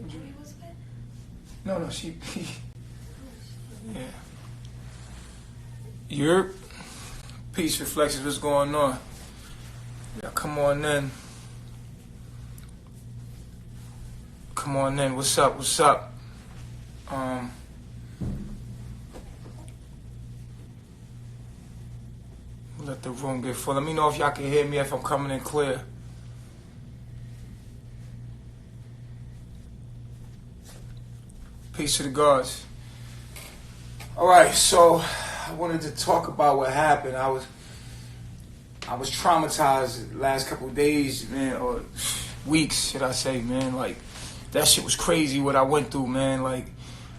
Judy was with? No, she. Yeah. Europe. Peace Reflections. What's going on? Yeah, come on in. Come on in. What's up? What's up? Let the room get full. Let me know if y'all can hear me, if I'm coming in clear. Peace to the gods. All right, so I wanted to talk about what happened. I was traumatized the last couple of days, man, or weeks, should I say, man. Like, that shit was crazy what I went through, man. Like,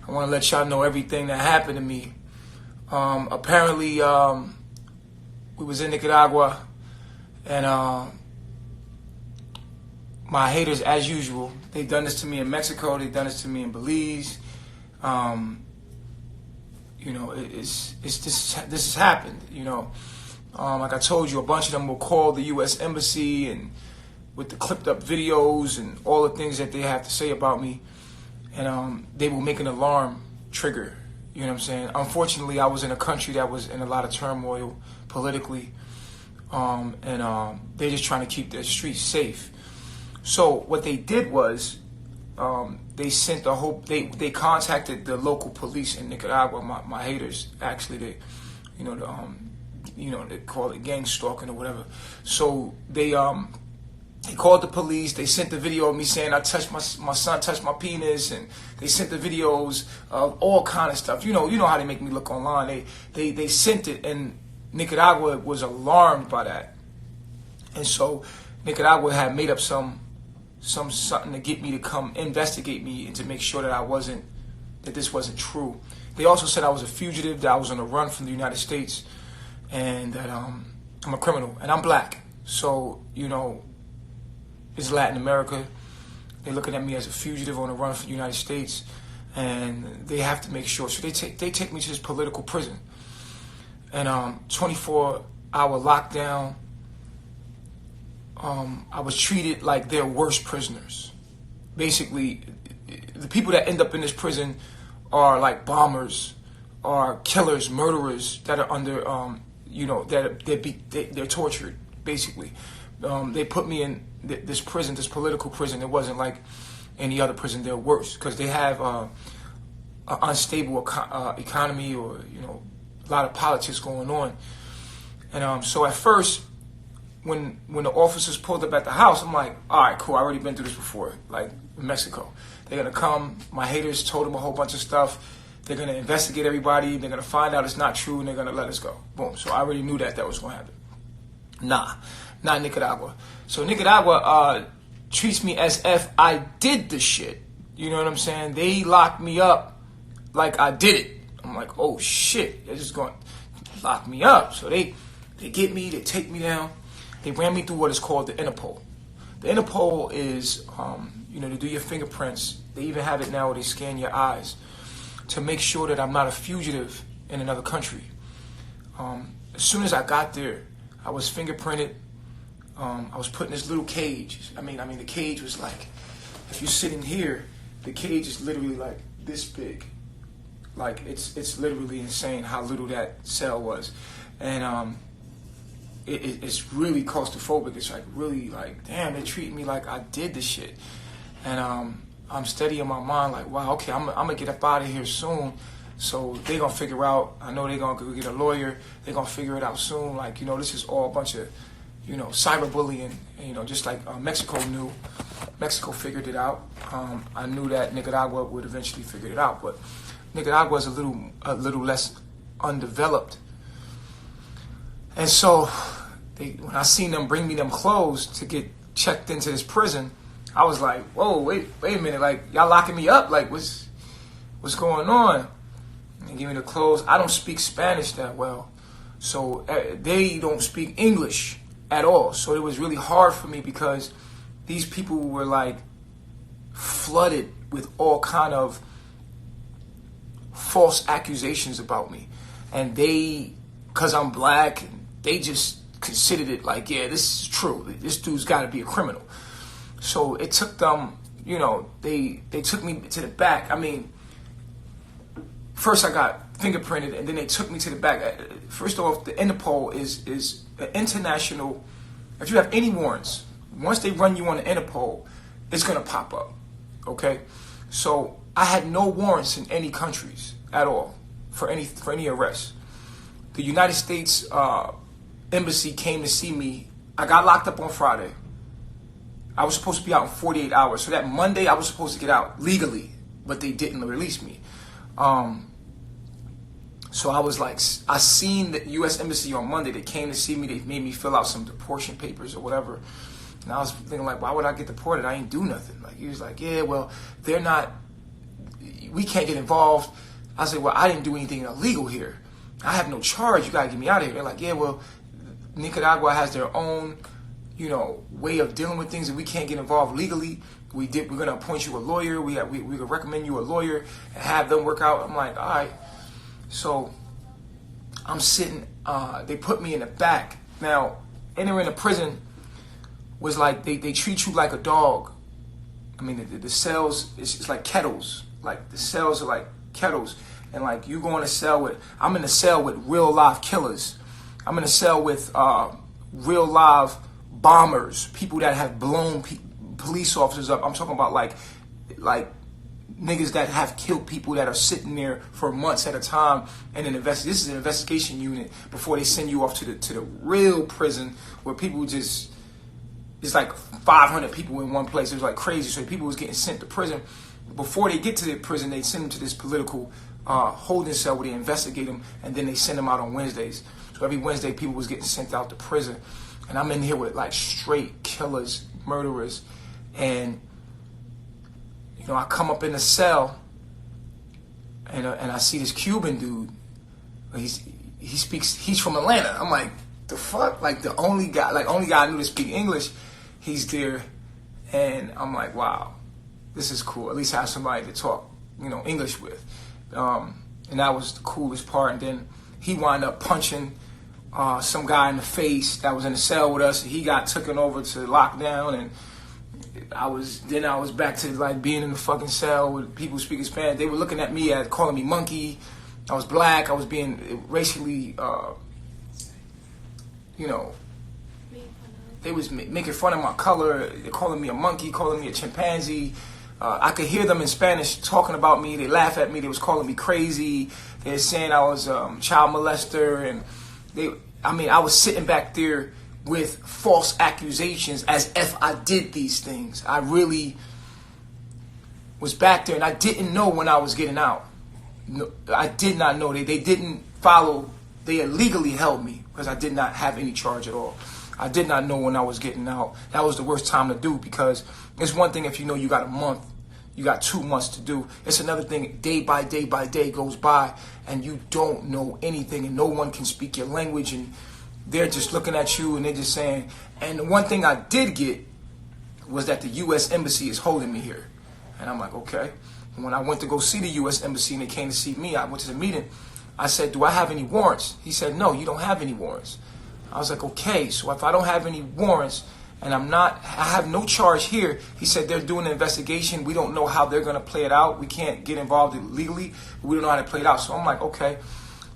I want to let y'all know everything that happened to me. Apparently, we was in Nicaragua, and my haters, as usual, they done this to me in Mexico, they done this to me in Belize. You know, this has happened. You know, like I told you, a bunch of them will call the U.S. Embassy and with the clipped up videos and all the things that they have to say about me, and they will make an alarm trigger. You know what I'm saying? Unfortunately, I was in a country that was in a lot of turmoil politically, and they're just trying to keep their streets safe. So what they did was, they sent a whole. They contacted the local police in Nicaragua. My haters, actually, they call it gang stalking or whatever. So they called the police. They sent the video of me saying I touched my son touched my penis, and they sent the videos of all kind of stuff. You know how they make me look online. They sent it, and Nicaragua was alarmed by that, and so Nicaragua had made up something to get me to come investigate me and to make sure that this wasn't true. They also said I was a fugitive, that I was on the run from the United States, and that I'm a criminal, and I'm black. So, you know, it's Latin America. They're looking at me as a fugitive on the run from the United States, and they have to make sure. So they take me to this political prison, and 24-hour lockdown. I was treated like they're worse prisoners. Basically, the people that end up in this prison are like bombers, are killers, murderers that are under, they're tortured. Basically, they put me in this prison, this political prison. It wasn't like any other prison. They're worse because they have an unstable economy, or a lot of politics going on. And so at first, when the officers pulled up at the house, I'm like, all right, cool. I already been through this before, like in Mexico. They're going to come. My haters told them a whole bunch of stuff. They're going to investigate everybody. They're going to find out it's not true, and they're going to let us go. Boom. So I already knew that was going to happen. Nah, not Nicaragua. So Nicaragua treats me as if I did the shit. You know what I'm saying? They locked me up like I did it. I'm like, oh, shit. They're just going to lock me up. So they get me. They take me down. They ran me through what is called the Interpol. The Interpol is, to do your fingerprints. They even have it now where they scan your eyes to make sure that I'm not a fugitive in another country. As soon as I got there, I was fingerprinted. I was put in this little cage. I mean, the cage was like, if you're sitting here, the cage is literally like this big. Like, it's literally insane how little that cell was. And, it's really claustrophobic. It's like really like, damn, they treat me like I did this shit. And I'm steady in my mind like, wow, okay, I'm gonna get up out of here soon. So they gonna figure out, I know they gonna go get a lawyer. They gonna figure it out soon. Like, this is all a bunch of, cyberbullying. And, just like Mexico knew. Mexico figured it out. I knew that Nicaragua would eventually figure it out. But Nicaragua is a little less undeveloped. And so, when I seen them bring me them clothes to get checked into this prison, I was like, whoa, wait a minute, like, y'all locking me up? Like, what's going on? And give me the clothes. I don't speak Spanish that well, so they don't speak English at all. So it was really hard for me because these people were like flooded with all kind of false accusations about me. And because I'm black, they just considered it like, yeah, this is true. This dude's got to be a criminal. So it took them you know, they took me to the back. I mean, first I got fingerprinted, and then they took me to the back. First off, the Interpol is an international. If you have any warrants, once they run you on the Interpol, it's gonna pop up. Okay, so I had no warrants in any countries at all for any arrests. The United States embassy came to see me. I got locked up on Friday. I was supposed to be out in 48 hours. So that Monday I was supposed to get out legally, but they didn't release me. So I was like, I seen the U.S. Embassy on Monday. They came to see me. They made me fill out some deportation papers or whatever. And I was thinking like, why would I get deported? I ain't do nothing. Like, he was like, yeah, well, they're not, we can't get involved. I said, well, I didn't do anything illegal here. I have no charge. You got to get me out of here. They're like, yeah, well, Nicaragua has their own, you know, way of dealing with things, and we can't get involved legally. We're going to appoint you a lawyer. We could recommend you a lawyer and have them work out. I'm like, all right. So I'm sitting, they put me in the back. Now, entering a prison was like, they treat you like a dog. I mean, the cells, it's like kettles. Like, the cells are like kettles. And like, you go in a cell with, I'm in a cell with real live killers. I'm in a cell with real live bombers, people that have blown police officers up. I'm talking about like niggas that have killed people that are sitting there for months at a time. And this is an investigation unit before they send you off to the real prison where people just, it's like 500 people in one place. It was like crazy. So people was getting sent to prison. Before they get to the prison, they send them to this political holding cell where they investigate them, and then they send them out on Wednesdays. So every Wednesday, people was getting sent out to prison. And I'm in here with like straight killers, murderers. And, you know, I come up in the cell, and I see this Cuban dude. He's from Atlanta. I'm like, the fuck? Like the only guy I knew to speak English, he's there. And I'm like, wow, this is cool. At least I have somebody to talk, you know, English with. And that was the coolest part. And then he wound up punching some guy in the face that was in the cell with us. He got taken over to lockdown, and I was back to like being in the fucking cell with people speaking Spanish. They were looking at me as calling me monkey. I was black. I was being racially, you know, they was making fun of my color. They're calling me a monkey, calling me a chimpanzee. I could hear them in Spanish talking about me. They laugh at me. They was calling me crazy. They're saying I was child molester, and I was sitting back there with false accusations as if I did these things. I really was back there, and I didn't know when I was getting out. No, I did not know. They didn't follow. They illegally held me because I did not have any charge at all. I did not know when I was getting out. That was the worst time to do, because it's one thing if you know you got a month, you got 2 months to do. It's another thing, day by day goes by, and you don't know anything, and no one can speak your language, and they're just looking at you, and they're just saying. And the one thing I did get was that the U.S. Embassy is holding me here. And I'm like, okay. And when I went to go see the U.S. Embassy, and they came to see me, I went to the meeting. I said, do I have any warrants? He said, no, you don't have any warrants. I was like, okay, so if I don't have any warrants, and I have no charge here, he said they're doing an investigation. We don't know how they're going to play it out. We can't get involved legally. We don't know how to play it out. So I'm like, okay.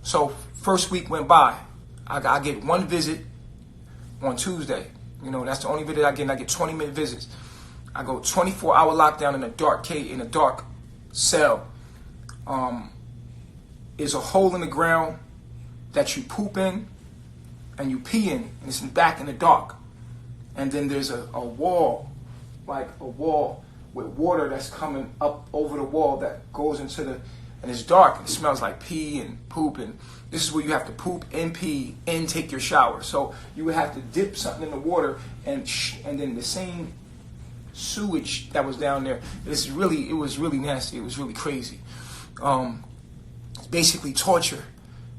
So first week went by. I get one visit on Tuesday. You know, that's the only visit I get, and I get 20-minute visits. I go 24-hour lockdown in a dark cell. Is a hole in the ground that you poop in and you pee in, and it's back in the dark. And then there's a wall, like a wall with water that's coming up over the wall that goes into and it's dark, and it smells like pee and poop, and this is where you have to poop and pee and take your shower. So you would have to dip something in the water, and then the same sewage that was down there, it was really nasty. It was really crazy. It's basically torture,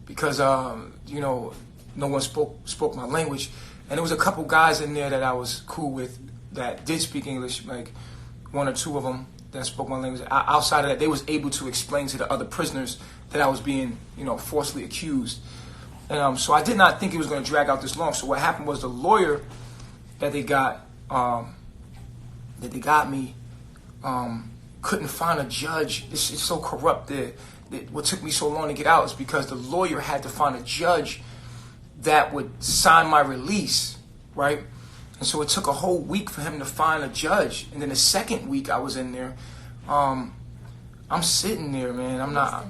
because you know, no one spoke my language. And there was a couple guys in there that I was cool with that did speak English, like 1 or 2 of them that spoke my language. Outside of that, they was able to explain to the other prisoners that I was being, you know, falsely accused. And so I did not think it was going to drag out this long. So what happened was the lawyer that they got me couldn't find a judge. It's so corrupt there. What took me so long to get out is because the lawyer had to find a judge that would sign my release, right? And so it took a whole week for him to find a judge. And then the second week I was in there, I'm sitting there, man. I'm not.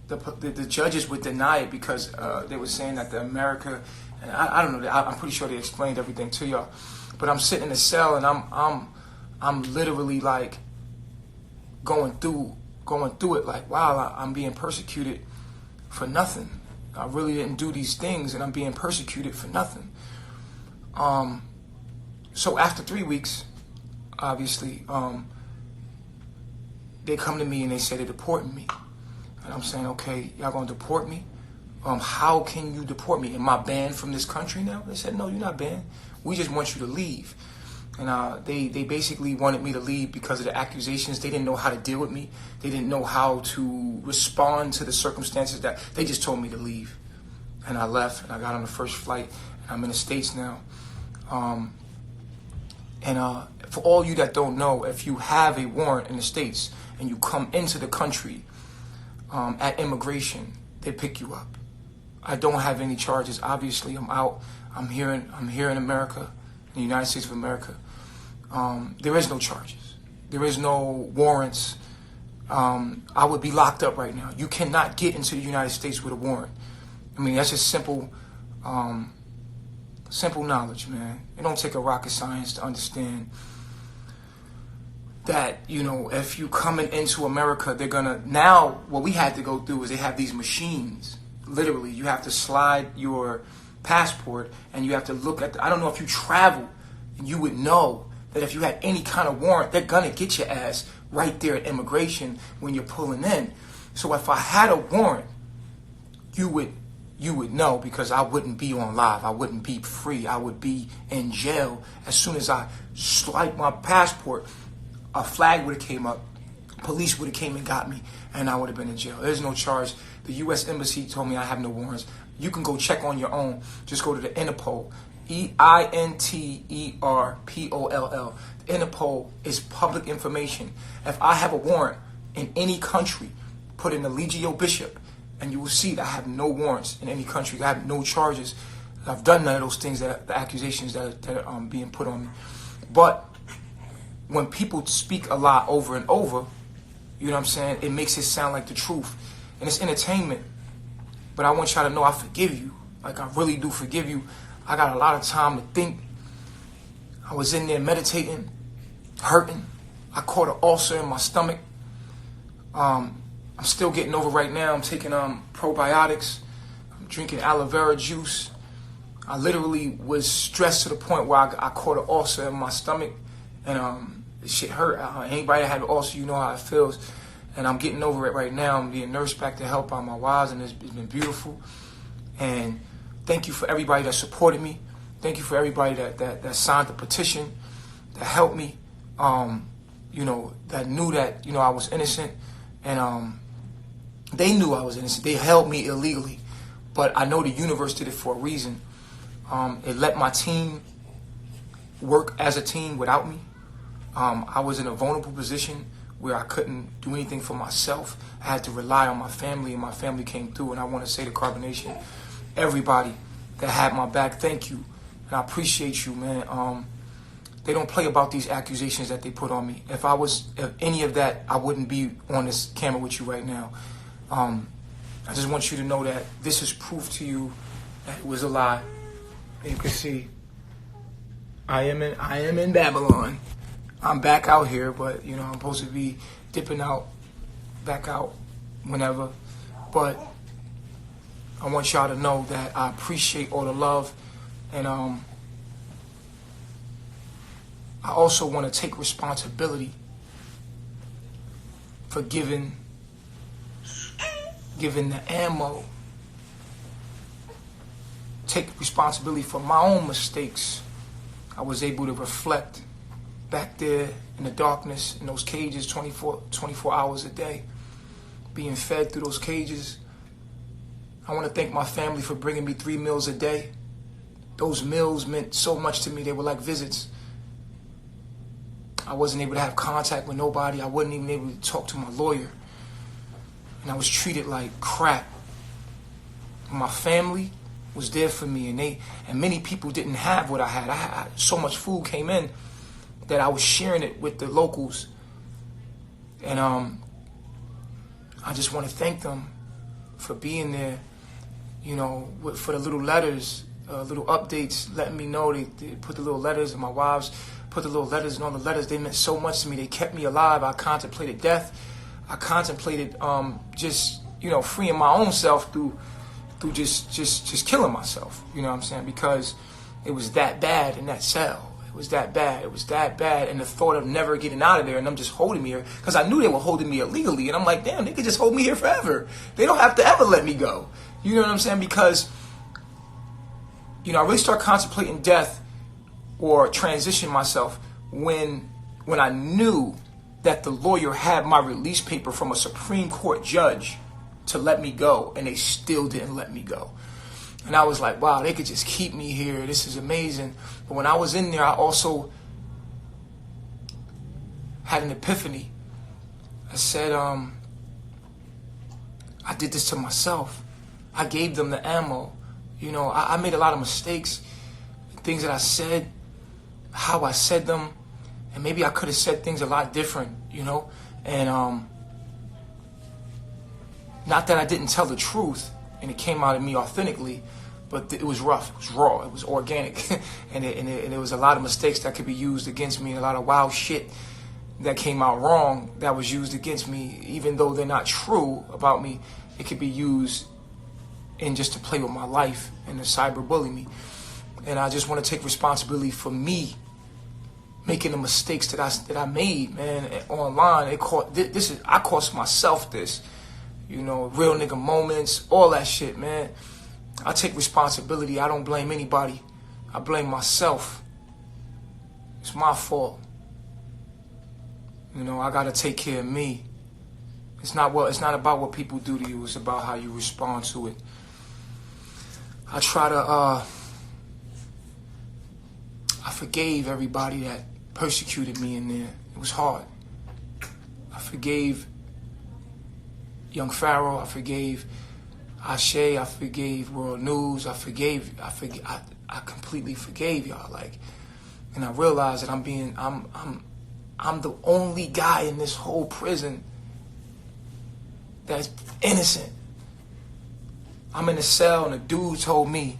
The judges would deny it because they were saying that the America, and I don't know. I'm pretty sure they explained everything to y'all. But I'm sitting in the cell and I'm literally like going through it. Like, wow, I'm being persecuted for nothing. I really didn't do these things, and I'm being persecuted for nothing. So after 3 weeks, obviously, they come to me and they say they're deporting me. And I'm saying, okay, y'all gonna deport me? How can you deport me? Am I banned from this country now? They said, no, you're not banned. We just want you to leave. And they basically wanted me to leave because of the accusations. They didn't know how to deal with me. They didn't know how to respond to the circumstances. That they just told me to leave. And I left, and I got on the first flight, and I'm in the States now. For all you that don't know, if you have a warrant in the States and you come into the country at immigration, they pick you up. I don't have any charges. Obviously, I'm out. I'm here in America, in the United States of America. There is no charges. There is no warrants. I would be locked up right now. You cannot get into the United States with a warrant. I mean, that's just simple knowledge, man. It don't take a rocket science to understand that, you know, if you coming into America, they're gonna, now what we had to go through is they have these machines. Literally, you have to slide your passport and you have to look at I don't know if you travel, you would know that if you had any kind of warrant, they're gonna get your ass right there at immigration when you're pulling in. So if I had a warrant, you would know, because I wouldn't be on live. I wouldn't be free. I would be in jail. As soon as I swiped my passport, a flag would have came up, police would have came and got me, and I would have been in jail. There's no charge. The U.S. Embassy told me I have no warrants. You can go check on your own. Just go to the Interpol, Interpoll. The Interpol is public information. If I have a warrant in any country, put in the Legio Bishop, and you will see that I have no warrants in any country. I have no charges. I've done none of those things, the accusations that are being put on me. But when people speak a lot over and over, you know what I'm saying, it makes it sound like the truth. And it's entertainment. But I want y'all to know I forgive you. Like, I really do forgive you. I got a lot of time to think. I was in there meditating, hurting. I caught an ulcer in my stomach. I'm still getting over right now. I'm taking probiotics. I'm drinking aloe vera juice. I literally was stressed to the point where I caught an ulcer in my stomach, and this shit hurt. Anybody that had an ulcer, you know how it feels. And I'm getting over it right now. I'm being nursed back to help out my wives, and it's been beautiful. And thank you for everybody that supported me. Thank you for everybody that signed the petition, that helped me. You know, that knew that, you know, I was innocent, and they knew I was innocent. They held me illegally, but I know the universe did it for a reason. It let my team work as a team without me. I was in a vulnerable position where I couldn't do anything for myself. I had to rely on my family, and my family came through. And I want to say to Carbonation, everybody that had my back, thank you. And I appreciate you, man. They don't play about these accusations that they put on me. If any of that, I wouldn't be on this camera with you right now. I just want you to know that this is proof to you that it was a lie. And you can see, I am in Babylon. I'm back out here, but you know, I'm supposed to be dipping back out whenever. But I want y'all to know that I appreciate all the love, and I also want to take responsibility for giving the ammo. Take responsibility for my own mistakes. I was able to reflect back there in the darkness, in those cages, 24 hours a day, being fed through those cages. I want to thank my family for bringing me 3 meals a day. Those meals meant so much to me. They were like visits. I wasn't able to have contact with nobody. I wasn't even able to talk to my lawyer. And I was treated like crap. My family was there for me, and many people didn't have what I had. I had so much food came in that I was sharing it with the locals. And I just want to thank them for being there, you know, for the little letters, little updates, letting me know. They put the little letters, and my wives put the little letters, and all the letters, they meant so much to me. They kept me alive. I contemplated death. I contemplated just, you know, freeing my own self through just killing myself. You know what I'm saying? Because it was that bad in that cell. It was that bad. It was that bad. And the thought of never getting out of there and them just holding me here, because I knew they were holding me illegally. And I'm like, damn, they could just hold me here forever. They don't have to ever let me go. You know what I'm saying? Because, you know, I really start contemplating death or transition myself when I knew that the lawyer had my release paper from a Supreme Court judge to let me go, and they still didn't let me go. And I was like, wow, they could just keep me here. This is amazing. But when I was in there, I also had an epiphany. I said, I did this to myself. I gave them the ammo. You know, I made a lot of mistakes, things that I said, how I said them, and maybe I could have said things a lot different, you know. And not that I didn't tell the truth and it came out of me authentically, but it was rough, it was raw, it was organic, and it was a lot of mistakes that could be used against me, and a lot of wild shit that came out wrong that was used against me, even though they're not true about me. It could be used in just to play with my life and to cyberbully me. And I just want to take responsibility for me making the mistakes that I made, man, online. I cost myself this. You know, real nigga moments, all that shit, man. I take responsibility. I don't blame anybody. I blame myself. It's my fault. You know, I gotta take care of me. It's not about what people do to you. It's about how you respond to it. I try to, I forgave everybody that persecuted me in there. It was hard. I forgave Young Pharaoh, I forgave Ashe, I forgave World News, I completely forgave y'all, like, and I realized that I'm the only guy in this whole prison that's innocent. I'm in a cell and a dude told me,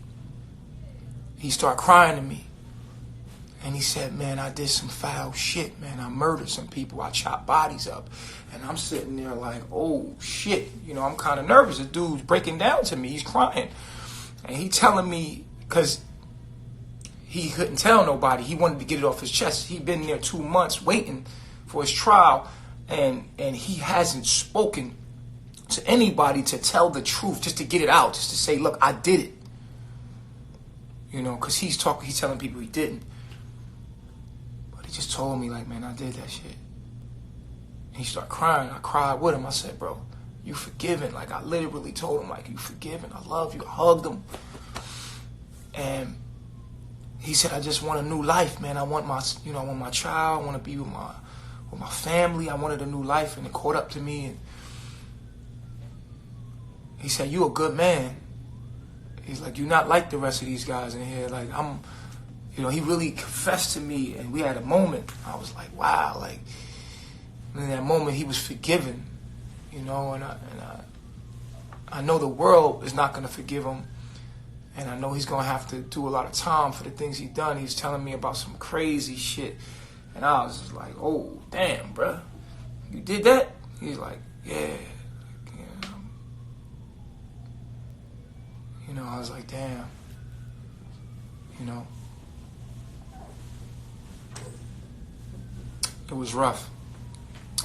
he started crying to me. And he said, man, I did some foul shit, man. I murdered some people. I chopped bodies up. And I'm sitting there like, oh, shit. You know, I'm kind of nervous. The dude's breaking down to me. He's crying. And he telling me, because he couldn't tell nobody. He wanted to get it off his chest. He'd been there 2 months waiting for his trial. And he hasn't spoken to anybody to tell the truth, just to get it out, just to say, look, I did it. You know, because he's telling people he didn't. He just told me, like, man, I did that shit. And he started crying. I cried with him. I said, bro, you forgiven. Like, I literally told him, like, you forgiven. I love you. I hugged him. And he said, I just want a new life, man. I want my child. I want to be with my family. I wanted a new life. And it caught up to me. And he said, you a good man. He's like, you're not like the rest of these guys in here. Like, you know, he really confessed to me, and we had a moment. I was like, wow, like, in that moment, he was forgiven, you know, and I know the world is not going to forgive him, and I know he's going to have to do a lot of time for the things he's done. He's telling me about some crazy shit, and I was just like, oh, damn, bruh, you did that? He's like, yeah. You know, I was like, damn, you know. It was rough.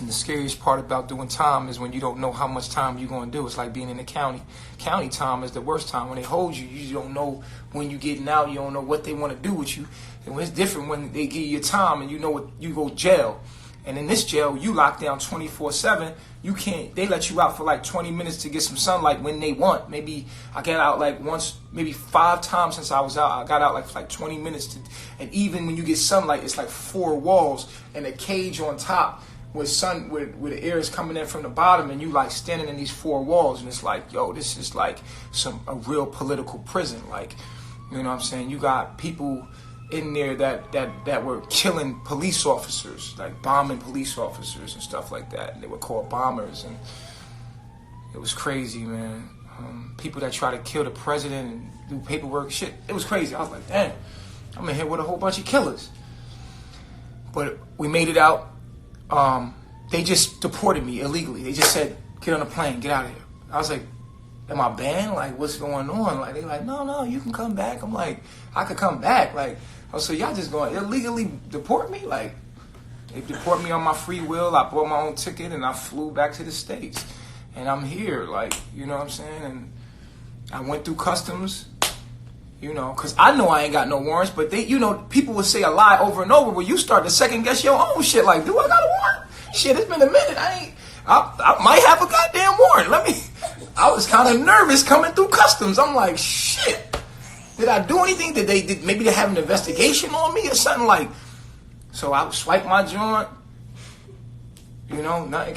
And the scariest part about doing time is when you don't know how much time you're going to do. It's like being in the county. County time is the worst time. When they hold you, you don't know when you're getting out. You don't know what they want to do with you. And it's different when they give you your time and you know what, you go to jail. And in this jail, you locked down 24/7. You can't. They let you out for like 20 minutes to get some sunlight when they want. Maybe I got out like once, maybe 5 times since I was out. I got out like for like 20 minutes. And even when you get sunlight, it's like 4 walls and a cage on top with where the air is coming in from the bottom, and you like standing in these 4 walls, and it's like, yo, this is like a real political prison. Like, you know what I'm saying? You got people in there that were killing police officers, like bombing police officers and stuff like that. And they were called bombers, and it was crazy, man. People that try to kill the president and do paperwork, shit, it was crazy. I was like, damn, I'm in here with a whole bunch of killers. But we made it out. They just deported me illegally. They just said, get on a plane, get out of here. I was like, am I banned? Like, what's going on? Like, they're like, no, you can come back. I'm like, I could come back. Like, oh, so y'all just going to illegally deport me? Like, they deport me on my free will. I bought my own ticket and I flew back to the States. And I'm here, like, you know what I'm saying? And I went through customs, you know, because I know I ain't got no warrants, but they, you know, people will say a lie over and over, but you start to second guess your own shit. Like, do I got a warrant? Shit, it's been a minute. I might have a goddamn warrant. I was kind of nervous coming through customs. I'm like, shit, did I do anything? Maybe they have an investigation on me or something? Like, so I swiped my joint, you know, nothing.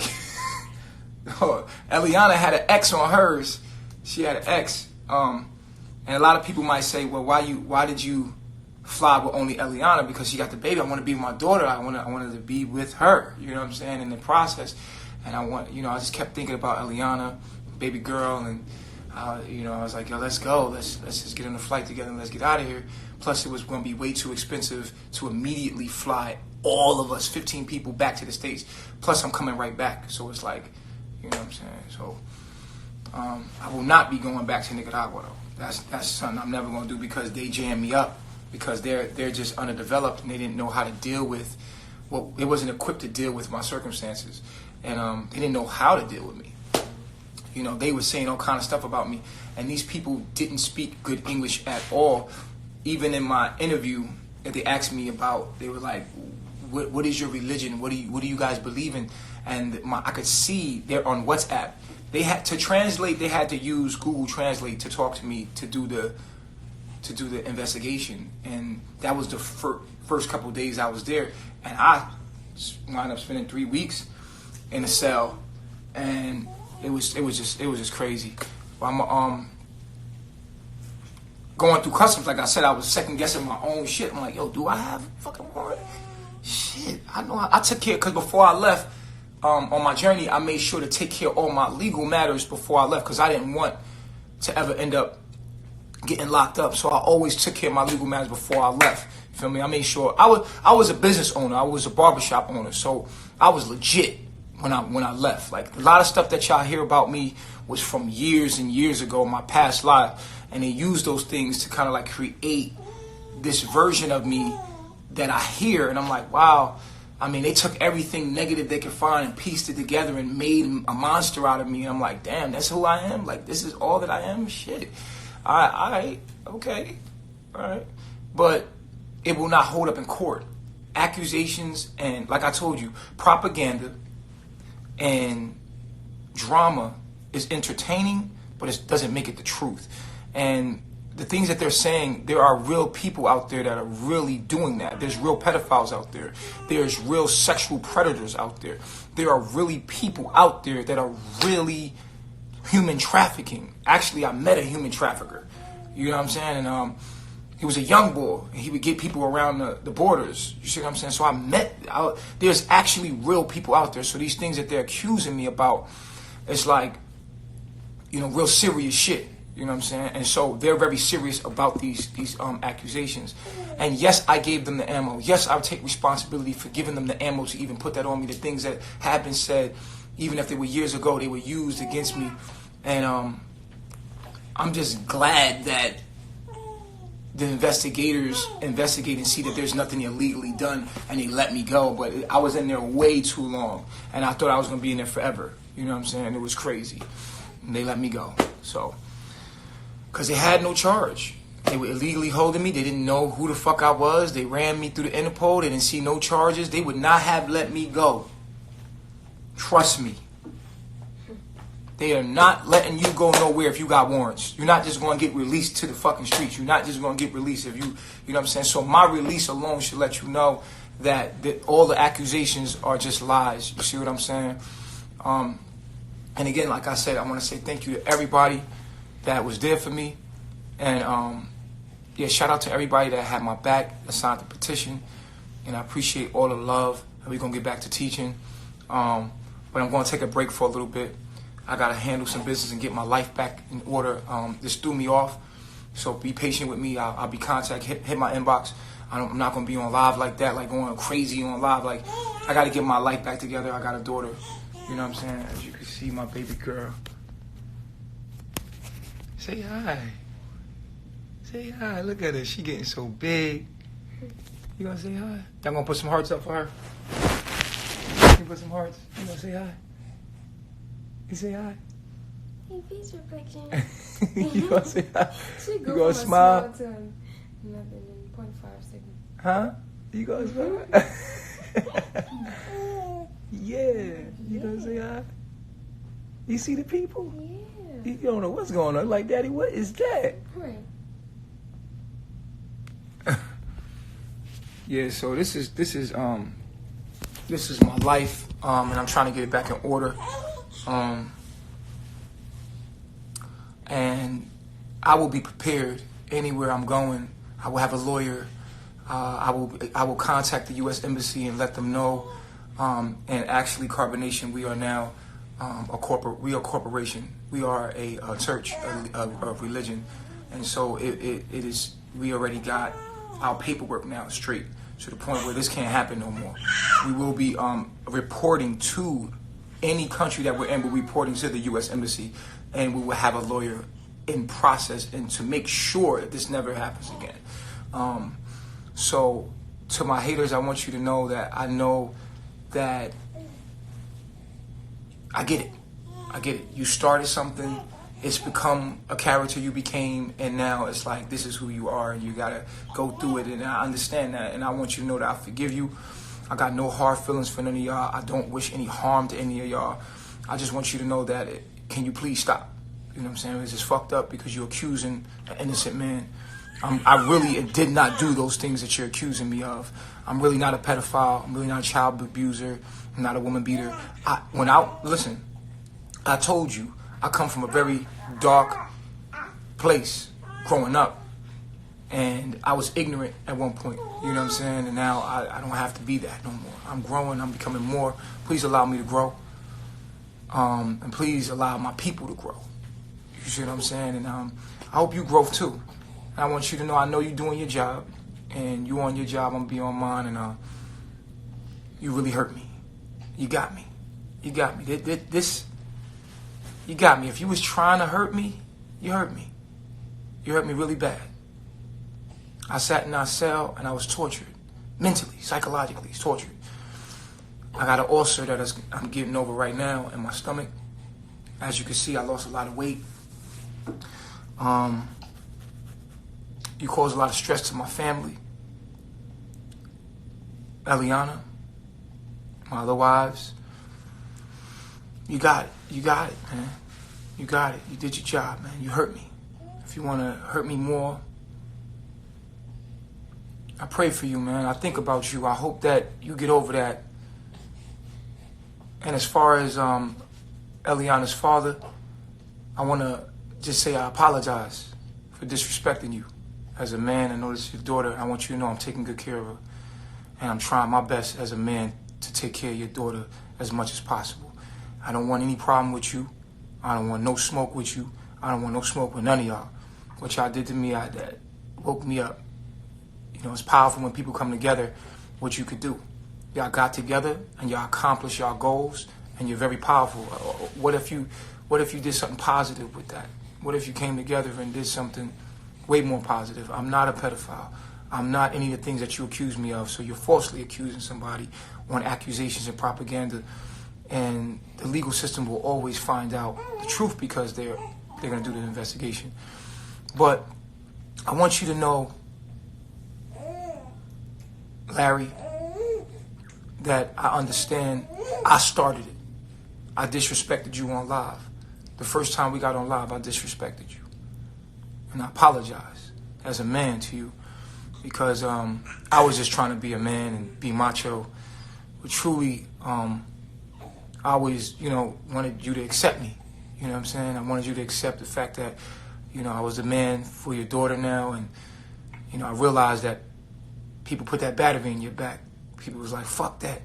Eliana had an X on hers. She had an X. And a lot of people might say, well, why did you fly with only Eliana? Because she got the baby. I want to be with my daughter. I wanted to be with her. You know what I'm saying? In the process. And I just kept thinking about Eliana, baby girl, and you know, I was like, yo, let's go. Let's just get on a flight together and let's get out of here. Plus, it was going to be way too expensive to immediately fly all of us, 15 people, back to the States. Plus, I'm coming right back. So it's like, you know what I'm saying? So I will not be going back to Nicaragua, though. That's something I'm never going to do, because they jammed me up, because they're just underdeveloped and they didn't know how to deal with, well, they wasn't equipped to deal with my circumstances, and they didn't know how to deal with me. You know, they were saying all kind of stuff about me, and these people didn't speak good English at all. Even in my interview that they asked me about, they were like, what is your religion? What do you guys believe in? And I could see they're on WhatsApp. They had to translate. They had to use Google Translate to talk to me to do the investigation. And that was the first couple of days I was there. And I wound up spending 3 weeks in a cell, and it was just crazy. I'm going through customs. Like I said, I was second guessing my own shit. I'm like, yo, do I have a fucking warrant? Shit, I know. I took care, because before I left, on my journey, I made sure to take care of all my legal matters before I left, because I didn't want to ever end up getting locked up. So I always took care of my legal matters before I left. You feel me? I made sure I was a business owner. I was a barbershop owner, so I was legit when I left. Like, a lot of stuff that y'all hear about me was from years and years ago, my past life, and they used those things to kind of like create this version of me that I hear, and I'm like, wow. I mean, they took everything negative they could find and pieced it together and made a monster out of me. And I'm like, damn, that's who I am? Like, this is all that I am? Shit. All right, okay, all right. But it will not hold up in court. Accusations and, like I told you, propaganda and drama is entertaining, but it doesn't make it the truth. And the things that they're saying, there are real people out there that are really doing that. There's real pedophiles out there. There's real sexual predators out there. There are really people out there that are really human trafficking. Actually, I met a human trafficker. You know what I'm saying? And he was a young boy. And he would get people around the borders. You see what I'm saying? So there's actually real people out there. So these things that they're accusing me about, it's like, you know, real serious shit. You know what I'm saying? And so they're very serious about these accusations. And yes, I gave them the ammo. Yes, I'll take responsibility for giving them the ammo to even put that on me. The things that have been said, even if they were years ago, they were used against me. And I'm just glad that the investigators investigate and see that there's nothing illegally done, and they let me go. But I was in there way too long, and I thought I was going to be in there forever. You know what I'm saying? It was crazy. And they let me go. So, because they had no charge. They were illegally holding me. They didn't know who the fuck I was. They ran me through the Interpol. They didn't see no charges. They would not have let me go. Trust me. They are not letting you go nowhere if you got warrants. You're not just going to get released to the fucking streets. You're not just going to get released if you know what I'm saying? So my release alone should let you know that all the accusations are just lies. You see what I'm saying? And again, like I said, I want to say thank you to everybody that was there for me. And yeah, shout out to everybody that had my back, that signed the petition. And I appreciate all the love. And we're going to get back to teaching. But I'm going to take a break for a little bit. I got to handle some business and get my life back in order. This threw me off. So be patient with me. I'll be hit my inbox. I'm not going to be on live like that, like going crazy on live. Like, I got to get my life back together. I got a daughter. You know what I'm saying? As you can see, my baby girl. Say hi. Say hi. Look at her. She getting so big. You gonna say hi? Y'all gonna put some hearts up for her? You put some hearts? You gonna say hi? You say hi? Hey, face reflection. You gonna say hi? You gonna smile? Nothing in 0.5 seconds. Huh? You gonna smile? Yeah. You gonna say hi? You see the people? Yeah. You don't know what's going on. Like, Daddy, what is that? Right. Yeah, so this is my life, and I'm trying to get it back in order. And I will be prepared anywhere I'm going. I will have a lawyer. I will contact the U.S. Embassy and let them know. And actually, Carbonation, we are now we are a corporation. We are a church, a religion, and so it is. We already got our paperwork now straight to the point where this can't happen no more. We will be reporting to any country that we're in. We're reporting to the U.S. Embassy, and we will have a lawyer in process and to make sure that this never happens again. So to my haters, I want you to know that I know that I get it. I get it. You started something. It's become a character you became, and now it's like this is who you are, and you gotta go through it. And I understand that, and I want you to know that I forgive you. I got no hard feelings for none of y'all. I don't wish any harm to any of y'all. I just want you to know that. Can you please stop? You know what I'm saying? It's just fucked up because you're accusing an innocent man. I really did not do those things that you're accusing me of. I'm really not a pedophile. I'm really not a child abuser. I'm not a woman beater. Listen, I told you, I come from a very dark place growing up. And I was ignorant at one point, you know what I'm saying? And now I don't have to be that no more. I'm growing, I'm becoming more. Please allow me to grow. And please allow my people to grow. You see what I'm saying? And I hope you grow too. And I want you to know I know you're doing your job. And you on your job, I'm going to be on mine. And you really hurt me. You got me. You got me. You got me. If you was trying to hurt me, you hurt me. You hurt me really bad. I sat in our cell and I was tortured. Mentally, psychologically, tortured. I got an ulcer that I'm getting over right now in my stomach. As you can see, I lost a lot of weight. You caused a lot of stress to my family. Eliana, my other wives. You got it. You got it, man. You got it. You did your job, man. You hurt me. If you want to hurt me more, I pray for you, man. I think about you. I hope that you get over that. And as far as Eliana's father, I want to just say I apologize for disrespecting you. As a man, I know this is your daughter. I want you to know I'm taking good care of her. And I'm trying my best as a man to take care of your daughter as much as possible. I don't want any problem with you. I don't want no smoke with you. I don't want no smoke with none of y'all. What y'all did to me, that woke me up. You know, it's powerful when people come together, what you could do. Y'all got together and y'all accomplished y'all goals, and you're very powerful. What if you did something positive with that? What if you came together and did something way more positive? I'm not a pedophile. I'm not any of the things that you accuse me of. So you're falsely accusing somebody on accusations and propaganda. And the legal system will always find out the truth because they're going to do the investigation. But I want you to know, Larry, that I understand I started it. I disrespected you on live. The first time we got on live, I disrespected you. And I apologize as a man to you because I was just trying to be a man and be macho. But truly, I always, wanted you to accept me. You know what I'm saying? I wanted you to accept the fact that, I was the man for your daughter now. And, I realized that people put that battery in your back. People was like, fuck that.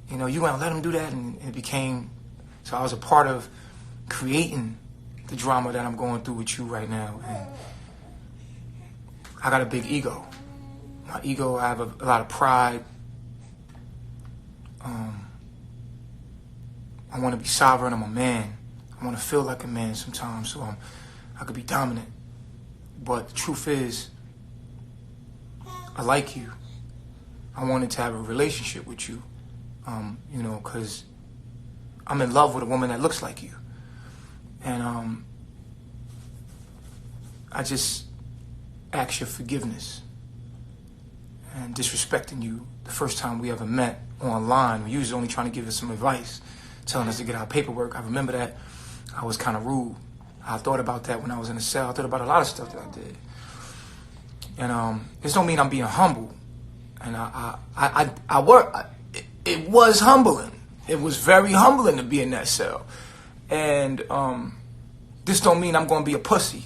You gonna let him do that? And it became, so I was a part of creating the drama that I'm going through with you right now. And I got a big ego. My ego, I have a lot of pride. I want to be sovereign. I'm a man. I want to feel like a man sometimes, so I could be dominant. But the truth is, I like you. I wanted to have a relationship with you, because I'm in love with a woman that looks like you. And I just ask your forgiveness and disrespecting you the first time we ever met online. We usually only trying to give us some advice, telling us to get our paperwork. I remember that I was kind of rude. I thought about that when I was in the cell. I thought about a lot of stuff that I did. And this don't mean I'm being humble. And it was humbling. It was very humbling to be in that cell. And this don't mean I'm going to be a pussy.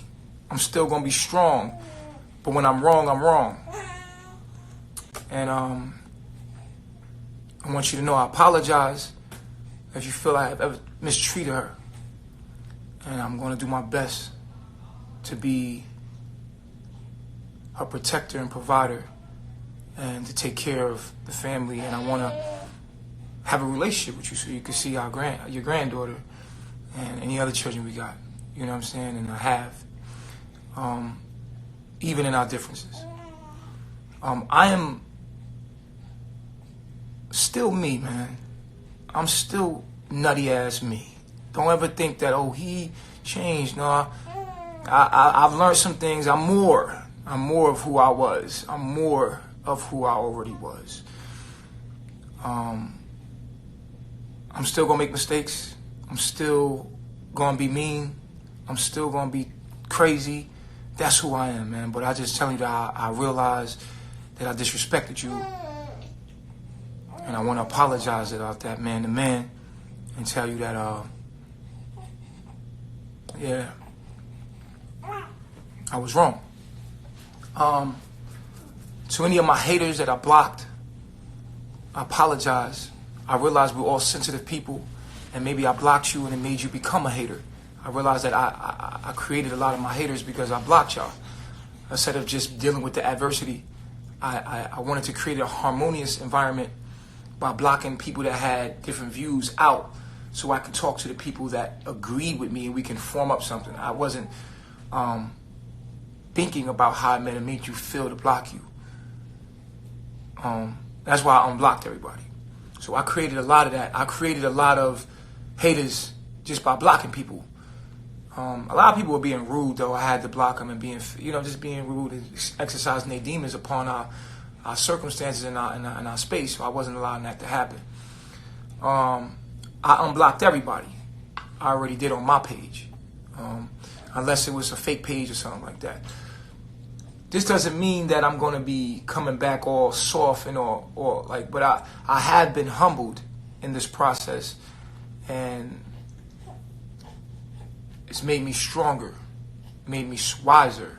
I'm still going to be strong. But when I'm wrong, I'm wrong. And I want you to know I apologize if you feel I have ever mistreated her. And I'm going to do my best to be her protector and provider and to take care of the family. And I want to have a relationship with you so you can see your granddaughter and any other children we got. You know what I'm saying? And I have. Even in our differences. I am still me, man. I'm still nutty ass me. Don't ever think that, he changed. No, I've learned some things. I'm more of who I was. I'm more of who I already was. I'm still gonna make mistakes. I'm still gonna be mean. I'm still gonna be crazy. That's who I am, man. But I just tell you that I realized that I disrespected you. And I want to apologize about that, man to man, and tell you that, I was wrong. To any of my haters that I blocked, I apologize. I realize we're all sensitive people, and maybe I blocked you and it made you become a hater. I realized that I created a lot of my haters because I blocked y'all. Instead of just dealing with the adversity, I wanted to create a harmonious environment by blocking people that had different views out so I could talk to the people that agreed with me and we can form up something. I wasn't thinking about how it made you feel to block you. That's why I unblocked everybody. So I created a lot of that. I created a lot of haters just by blocking people. A lot of people were being rude, though. I had to block them and just being rude and exercising their demons upon our circumstances in our space. So I wasn't allowing that to happen. I unblocked everybody. I already did on my page, unless it was a fake page or something like that. This doesn't mean that I'm going to be coming back all soft and all like, but I have been humbled in this process, and it's made me stronger, made me wiser,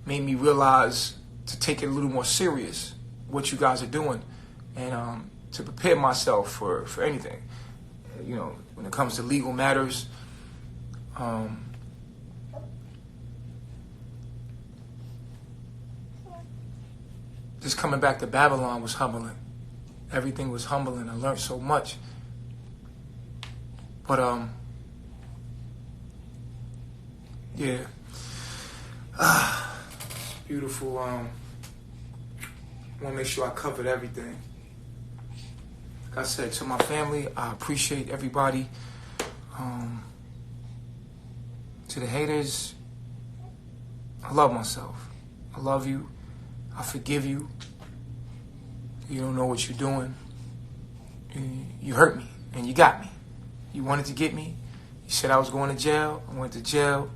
made me realize to take it a little more serious, what you guys are doing, and to prepare myself for anything. When it comes to legal matters, just coming back to Babylon was humbling. Everything was humbling. I learned so much. But, yeah. Beautiful. I want to make sure I covered everything. Like I said, to my family, I appreciate everybody. To the haters, I love myself. I love you. I forgive you. You don't know what you're doing. You hurt me, and you got me. You wanted to get me. You said I was going to jail. I went to jail.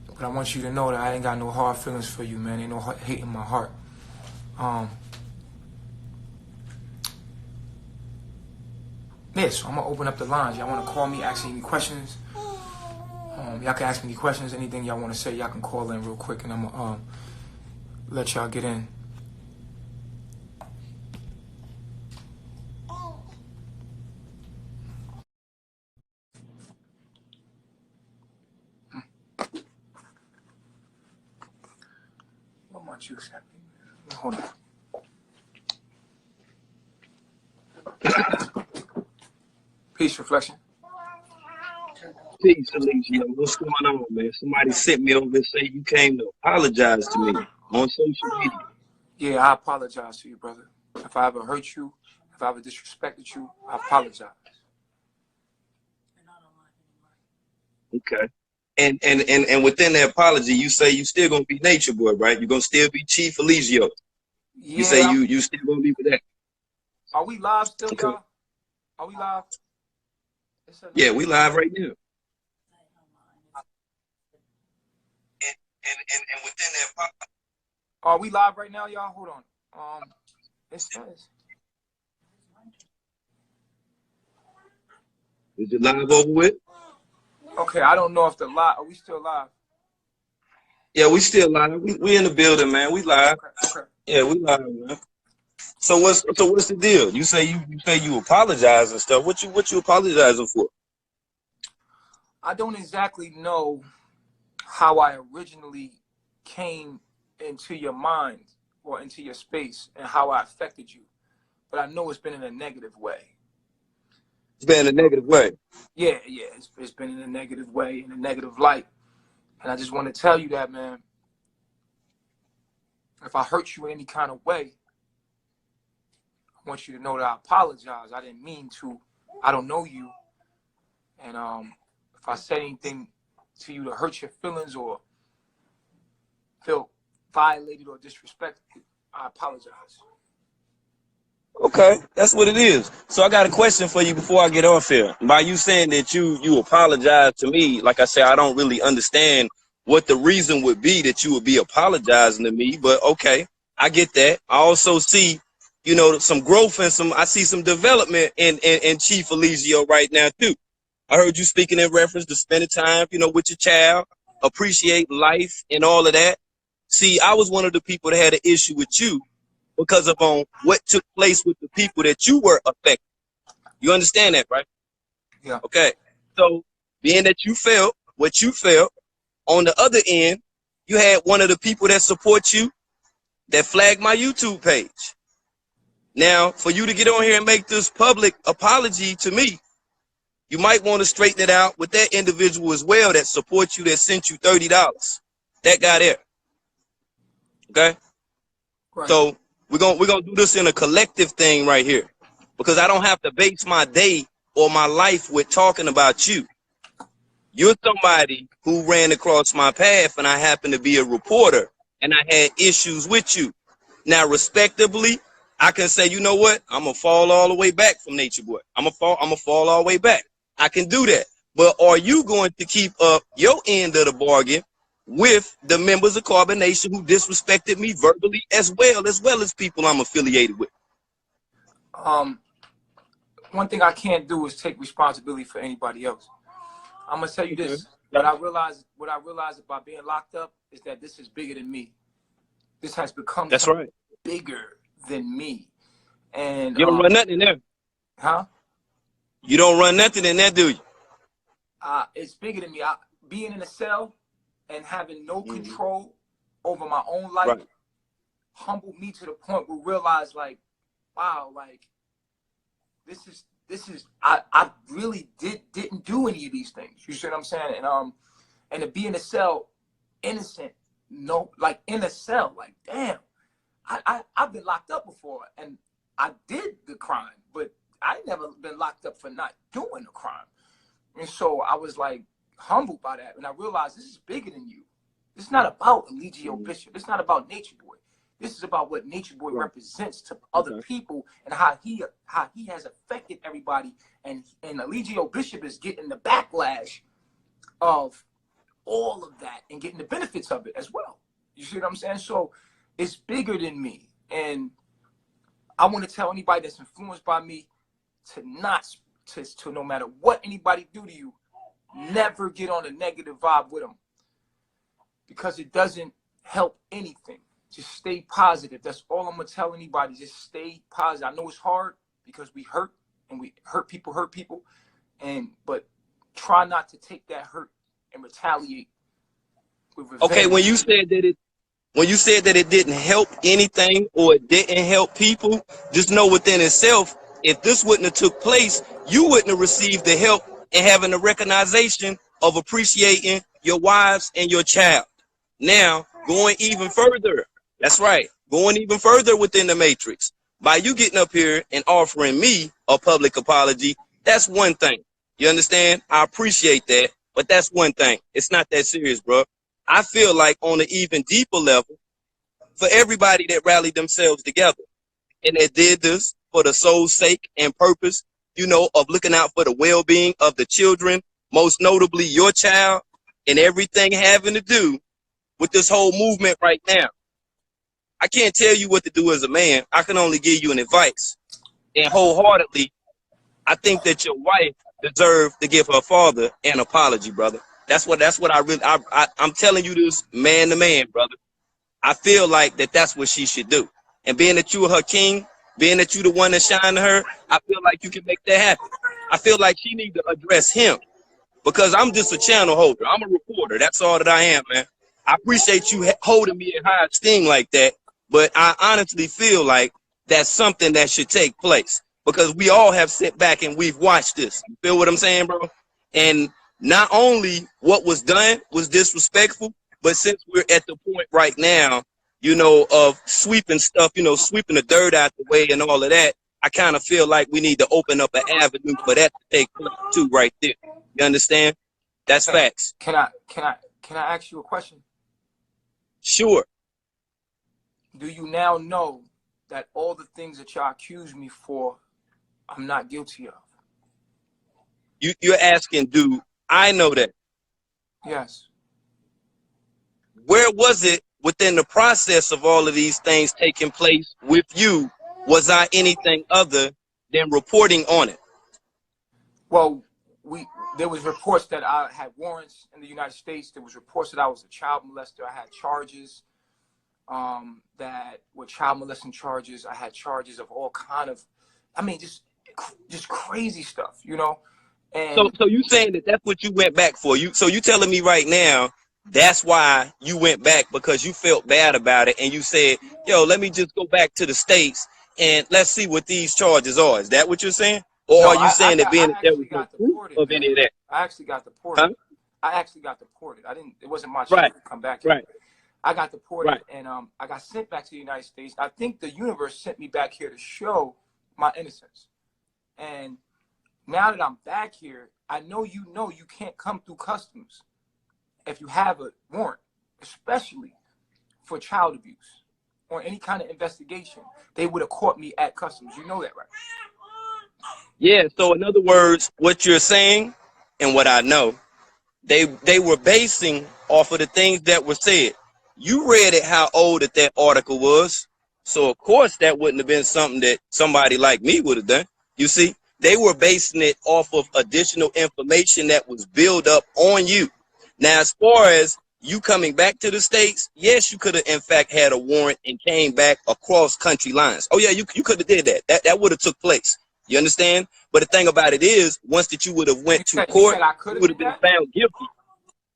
But I want you to know that I ain't got no hard feelings for you, man. Ain't no hate in my heart. Yeah, so I'm going to open up the lines. Y'all want to call me, ask any questions? Y'all can ask me any questions, anything y'all want to say, y'all can call in real quick, and I'm going to let y'all get in. What my juice at? Hold on. Peace, reflection. Peace, Alicia. What's going on, man? Somebody sent me over and say you came to apologize to me on social media. Yeah, I apologize to you, brother. If I ever hurt you, if I ever disrespected you, I apologize. Okay. And within the apology, you say you still gonna be Nature Boy, right? You're gonna still be Chief Eligio. You say Yeah. you still gonna be with that. Are we live still, Okay. y'all? Are we live? Yeah, we live right now. And within that apology. Are we live right now, y'all? Hold on. It says. Is it live over with? Okay, I don't know if the live. Are we still live? Yeah, we still live. We in the building, man. We live. Okay. Yeah, we live, man. So what's the deal? You say you apologize and stuff. What you apologizing for? I don't exactly know how I originally came into your mind or into your space and how I affected you, but I know it's been in a negative way. It's been in a negative way. Yeah, it's been in a negative way, in a negative light. And I just want to tell you that, man, if I hurt you in any kind of way, I want you to know that I apologize. I didn't mean to. I don't know you. And if I said anything to you to hurt your feelings or feel violated or disrespected, I apologize. Okay, that's what it is. So I got a question for you before I get off here. By you saying that you apologize to me, like I said, I don't really understand what the reason would be that you would be apologizing to me, but okay, I get that. I also see, some growth and I see some development in Chief Eligio right now too. I heard you speaking in reference to spending time, with your child, appreciate life and all of that. See, I was one of the people that had an issue with you because of what took place with the people that you were affected. You understand that, right? Yeah. Okay. So being that you felt what you felt, on the other end, you had one of the people that support you that flagged my YouTube page. Now, for you to get on here and make this public apology to me, you might want to straighten it out with that individual as well that supports you, that sent you $30. That guy there. Okay? Right. So we're gonna do this in a collective thing right here, because I don't have to base my day or my life with talking about you. You're somebody who ran across my path, and I happen to be a reporter, and I had issues with you. Now, respectably, I can say, you know what? I'm gonna fall all the way back from Nature Boy. I'm gonna fall all the way back. I can do that. But are you going to keep up your end of the bargain with the members of Carbon Nation who disrespected me verbally as well as people I'm affiliated with? One thing I can't do is take responsibility for anybody else. I'm gonna tell you this. What I realized about being locked up is that this is bigger than me. This has become bigger than me. And you don't run nothing in there. Huh? You don't run nothing in there, do you? It's bigger than me. Being in a cell and having no control over my own life humbled me to the point where I realized, like, wow, like this is I really didn't do any of these things. You see what I'm saying? And to be in a cell, innocent, in a cell, like, damn, I've been locked up before and I did the crime, but I never been locked up for not doing the crime. And so I was like humbled by that, and I realized this is bigger than you. It's not about Eligio Bishop. It's not about Nature Boy. This is about what Nature Boy represents to other people and how he has affected everybody. And Eligio Bishop is getting the backlash of all of that and getting the benefits of it as well. You see what I'm saying? So it's bigger than me. And I want to tell anybody that's influenced by me to no matter what anybody do to you, never get on a negative vibe with them, because it doesn't help anything. Just stay positive. That's all I'm going to tell anybody. Just stay positive. I know it's hard because we hurt and we hurt people, but try not to take that hurt and retaliate with revenge. Okay, when you said that it didn't help anything or it didn't help people, just know within itself, if this wouldn't have took place, you wouldn't have received the help and having the recognition of appreciating your wives and your child. Now, going even further, that's right, going even further within the matrix, by you getting up here and offering me a public apology, that's one thing. You understand? I appreciate that, but that's one thing. It's not that serious, bro. I feel like on an even deeper level, for everybody that rallied themselves together and that did this for the soul's sake and purpose, you know, of looking out for the well-being of the children, most notably your child, and everything having to do with this whole movement right now. I can't tell you what to do as a man. I can only give you an advice. And wholeheartedly, I think that your wife deserves to give her father an apology, brother. That's what I'm telling you this man to man, brother. I feel like that's what she should do. And being that you are her king, being that you the one that shine to her, I feel like you can make that happen. I feel like she needs to address him, because I'm just a channel holder. I'm a reporter. That's all that I am, man. I appreciate you holding me in high esteem like that, but I honestly feel like that's something that should take place, because we all have sit back and we've watched this. You feel what I'm saying, bro? And not only what was done was disrespectful, but since we're at the point right now, you know, of sweeping stuff, you know, sweeping the dirt out the way and all of that, I kind of feel like we need to open up an avenue for that to take place too, right there. You understand? That's facts. Can I ask you a question? Sure. Do you now know that all the things that y'all accuse me for, I'm not guilty of? You're asking, do I know that? Yes. Where was it within the process of all of these things taking place with you? Was I anything other than reporting on it? Well, there was reports that I had warrants in the United States. There was reports that I was a child molester. I had charges that were child molesting charges. I had charges of all kind of, I mean, just crazy stuff, you know. And so you saying that that's what you went back for? So you telling me right now that's why you went back, because you felt bad about it and you said, yo, let me just go back to the States and let's see what these charges are. Is that what you're saying? Or no, are you saying that being there was no proof of any of that? I actually got deported. Huh? I actually got deported. It wasn't my choice to come back here. Right. I got deported, Right. and I got sent back to the United States. I think the universe sent me back here to show my innocence. And now that I'm back here, I know you can't come through customs if you have a warrant, especially for child abuse or any kind of investigation. They would have caught me at customs. You know that, right? Yeah, so in other words, what you're saying and what I know, they were basing off of the things that were said. You read it how old that article was. So of course that wouldn't have been something that somebody like me would have done. You see, they were basing it off of additional information that was built up on you. Now, as far as you coming back to the States, yes, you could have in fact had a warrant and came back across country lines. Oh yeah, you could have did that. That would have took place. You understand? But the thing about it is, once that you would have went to court, you would have been found guilty.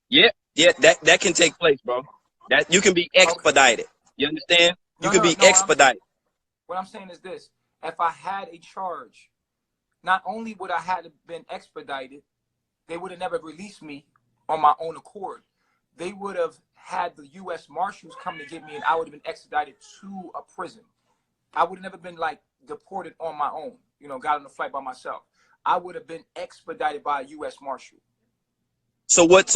Yeah, that can take place, bro. That you can be expedited. You understand? You can be expedited. What I'm saying is this: if I had a charge, not only would I have been expedited, they would have never released me on my own accord. They would have had the U.S. Marshals come to get me, and I would have been extradited to a prison. I would have never been like deported on my own. You know, got on a flight by myself. I would have been expedited by a U.S. Marshal. So what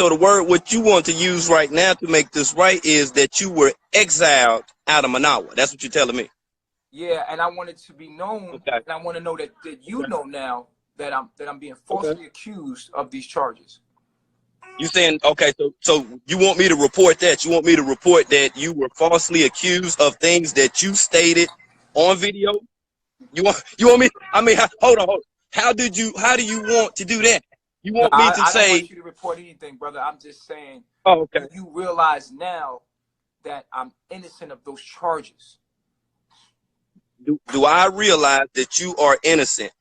you want to use right now to make this right is that you were exiled out of Manawa. That's what you're telling me. Yeah, and I want it to be known, Okay. and I want to know that you know now that I'm being falsely accused of these charges. You saying, okay, so you want me to report that? You want me to report that you were falsely accused of things that you stated on video? You want me? I mean, hold on. How do you want to do that? You want me to I say? don't want you to report anything, brother. I'm just saying. Oh, okay. You realize now that I'm innocent of those charges. Do I realize that you are innocent?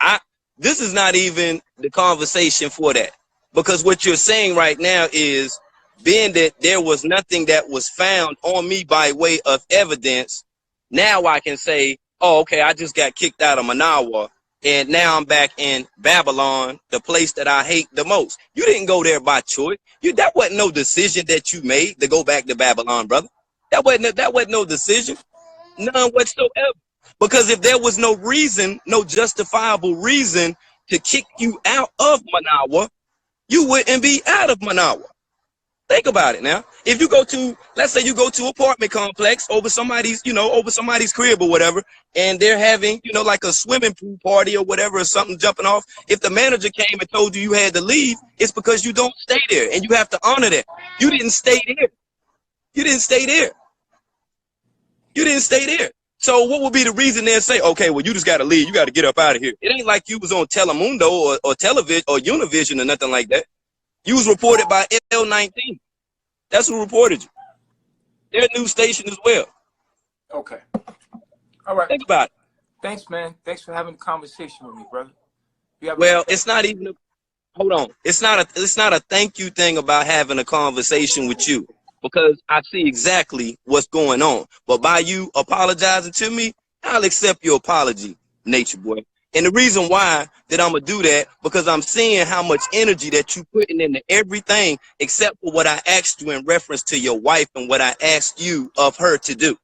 This is not even the conversation for that, because what you're saying right now is, being that there was nothing that was found on me by way of evidence, now I can say, oh, okay, I just got kicked out of Manawa, and now I'm back in Babylon, the place that I hate the most. You didn't go there by choice. That wasn't no decision that you made to go back to Babylon, brother. That wasn't no decision, none whatsoever. Because if there was no reason, no justifiable reason to kick you out of Manawa, you wouldn't be out of Manawa. Think about it now. If you go to, let's say you go to an apartment complex over somebody's, over somebody's crib or whatever, and they're having, like a swimming pool party or whatever, or something jumping off. If the manager came and told you had to leave, it's because you don't stay there, and you have to honor that. You didn't stay there. You didn't stay there. You didn't stay there. So what would be the reason they'll say, okay, well, you just got to leave. You got to get up out of here. It ain't like you was on Telemundo or television or Univision or nothing like that. You was reported by L19. That's who reported you. They're a news station as well. Okay. All right. Think about it. Thanks, man. Thanks for having a conversation with me, brother. Well, it's not even hold on. It's not a thank you thing about having a conversation with you, because I see exactly what's going on. But by you apologizing to me, I'll accept your apology, Nature Boy. And the reason why that I'm going to do that, because I'm seeing how much energy that you putting into everything except for what I asked you in reference to your wife and what I asked you of her to do.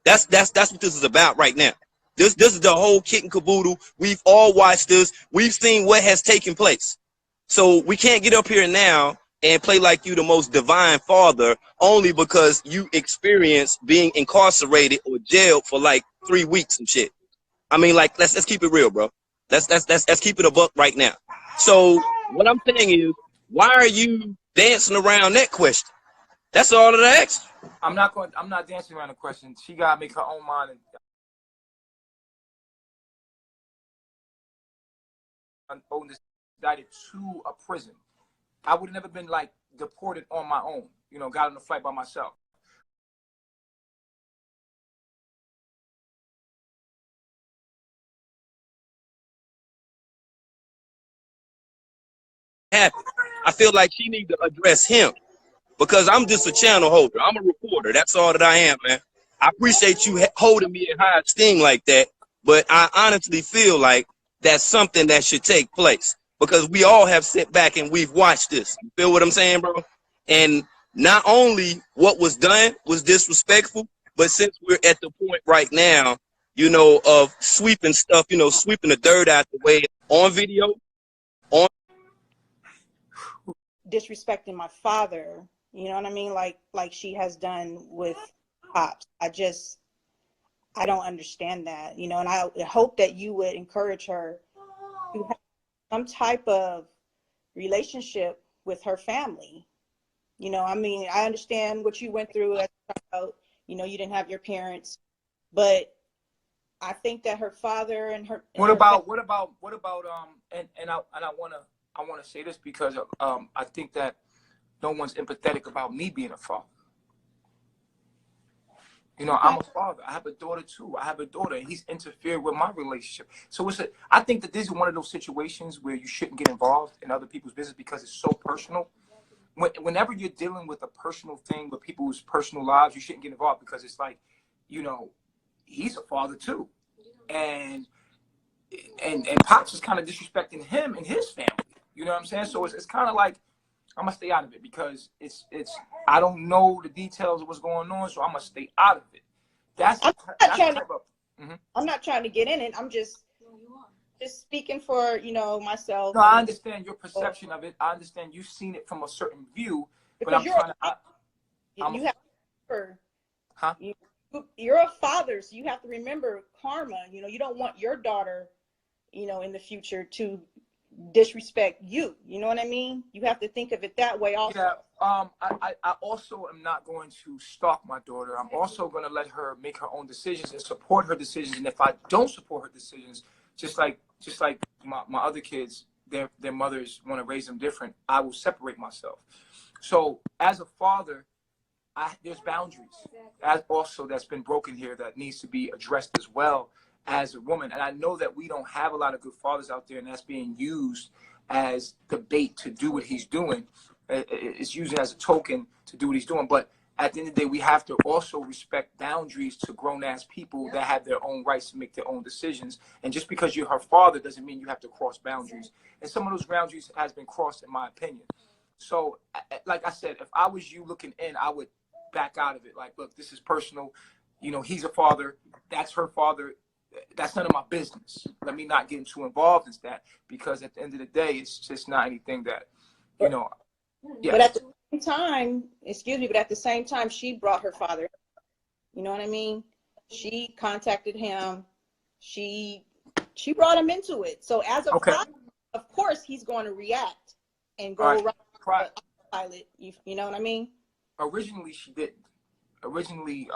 That's what this is about right now. This is the whole kit and caboodle. We've all watched this. We've seen what has taken place. So we can't get up here now and play like you the most divine father only because you experienced being incarcerated or jailed for like 3 weeks and shit. I mean, like, let's keep it real, bro. Let's keep it a buck right now. So what I'm saying is, why are you dancing around that question? That's all that I asked. I'm not dancing around the question. She gotta make her own mind and indicted to a prison. I would have never been like deported on my own, got on the flight by myself. Happy. I feel like she needs to address him, because I'm just a channel holder. I'm a reporter. That's all that I am, man. I appreciate you holding me in high esteem like that, but I honestly feel like that's something that should take place, because we all have sit back and we've watched this. You feel what I'm saying, bro? And not only what was done was disrespectful, but since we're at the point right now, of sweeping stuff, sweeping the dirt out the way on video, disrespecting my father, you know what I mean? Like she has done with Pops. I don't understand that, and I hope that you would encourage her to have some type of relationship with her family. I mean, I understand what you went through as a child. You didn't have your parents, but I think that her father and her. What about and I want to say this because I think that no one's empathetic about me being a father. I'm a father. I have a daughter too. I have a daughter, and he's interfered with my relationship. So I think that this is one of those situations where you shouldn't get involved in other people's business because it's so personal. Whenever you're dealing with a personal thing with people's personal lives, you shouldn't get involved because it's like, he's a father too, and Pops is kind of disrespecting him and his family. You know what I'm saying? So it's kind of like I'm gonna stay out of it because it's I don't know the details of what's going on, so I'm gonna stay out of it. I'm not trying to get in it. I'm just just speaking for, you know, myself. No, I understand your perception of it. I understand you've seen it from a certain view, but Because I'm trying to. you have to remember, Huh? you're a father, so you have to remember karma. You know, you don't want your daughter, you know, in the future to disrespect you. You know what I mean? You have to think of it that way also. Yeah. I also am not going to stalk my daughter. I'm also going to let her make her own decisions and support her decisions. And if I don't support her decisions, just like my other kids, their mothers want to raise them different, I will separate myself. So as a father, there's boundaries that's been broken here that needs to be addressed as well as a woman. And I know that we don't have a lot of good fathers out there, and that's being used as the bait to do what he's doing. It's used as a token to do what he's doing. But at the end of the day, we have to also respect boundaries to grown-ass people that have their own rights to make their own decisions. And just because you're her father doesn't mean you have to cross boundaries. And some of those boundaries has been crossed, in my opinion. So, like I said, if I was you looking in, I would back out of it. Like, look, this is personal. You know, he's a father. That's her father. That's none of my business. Let me not get too involved in that, because at the end of the day, it's just not anything that, you know. Yeah. But at the same time, but at the same time, she brought her father. You know what I mean? She contacted him. She brought him into it. So as a father, of course, he's going to react and go right pilot. You know what I mean? Originally, she didn't. Originally,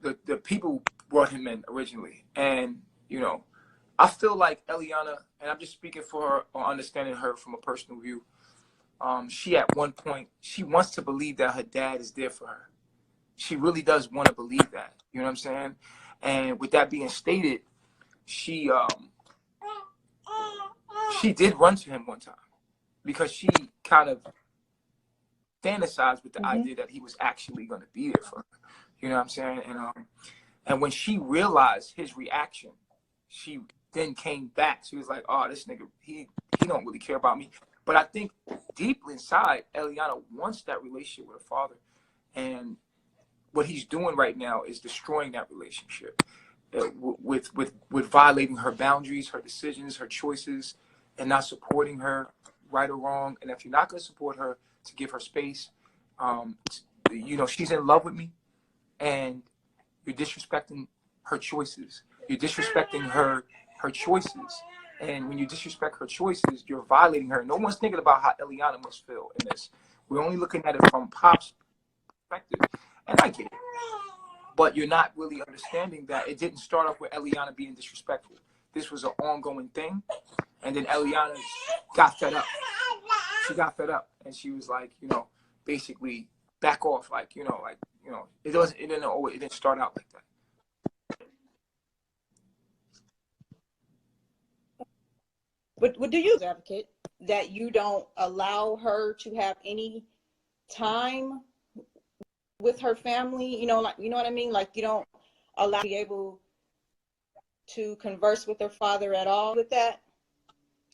the people brought him in originally, and you know, I feel like Eliana, and I'm just speaking for her or understanding her from a personal view. She at one point, she wants to believe that her dad is there for her. She really does want to believe that. You know what I'm saying? And with that being stated, she did run to him one time because she kind of fantasized with the idea that he was actually going to be there for her. You know what I'm saying? And when she realized his reaction, she then came back. She was like, "Oh, this nigga, he don't really care about me." But I think deep inside, Eliana wants that relationship with her father, and what he's doing right now is destroying that relationship with violating her boundaries, her decisions, her choices, and not supporting her, right or wrong. And if you're not going to support her, to give her space, you know, she's in love with me, and you're disrespecting her choices. You're disrespecting her choices. And when you disrespect her choices, you're violating her. No one's thinking about how Eliana must feel in this. We're only looking at it from Pop's perspective. And I get it. But you're not really understanding that it didn't start off with Eliana being disrespectful. This was an ongoing thing. And then Eliana got fed up. She got fed up. And she was like, you know, basically back off. Like, you know, it didn't start out like that. But what do you advocate that you don't allow her to have any time with her family? You know, like, you know what I mean? Like, you don't allow her to be able to converse with her father at all with that?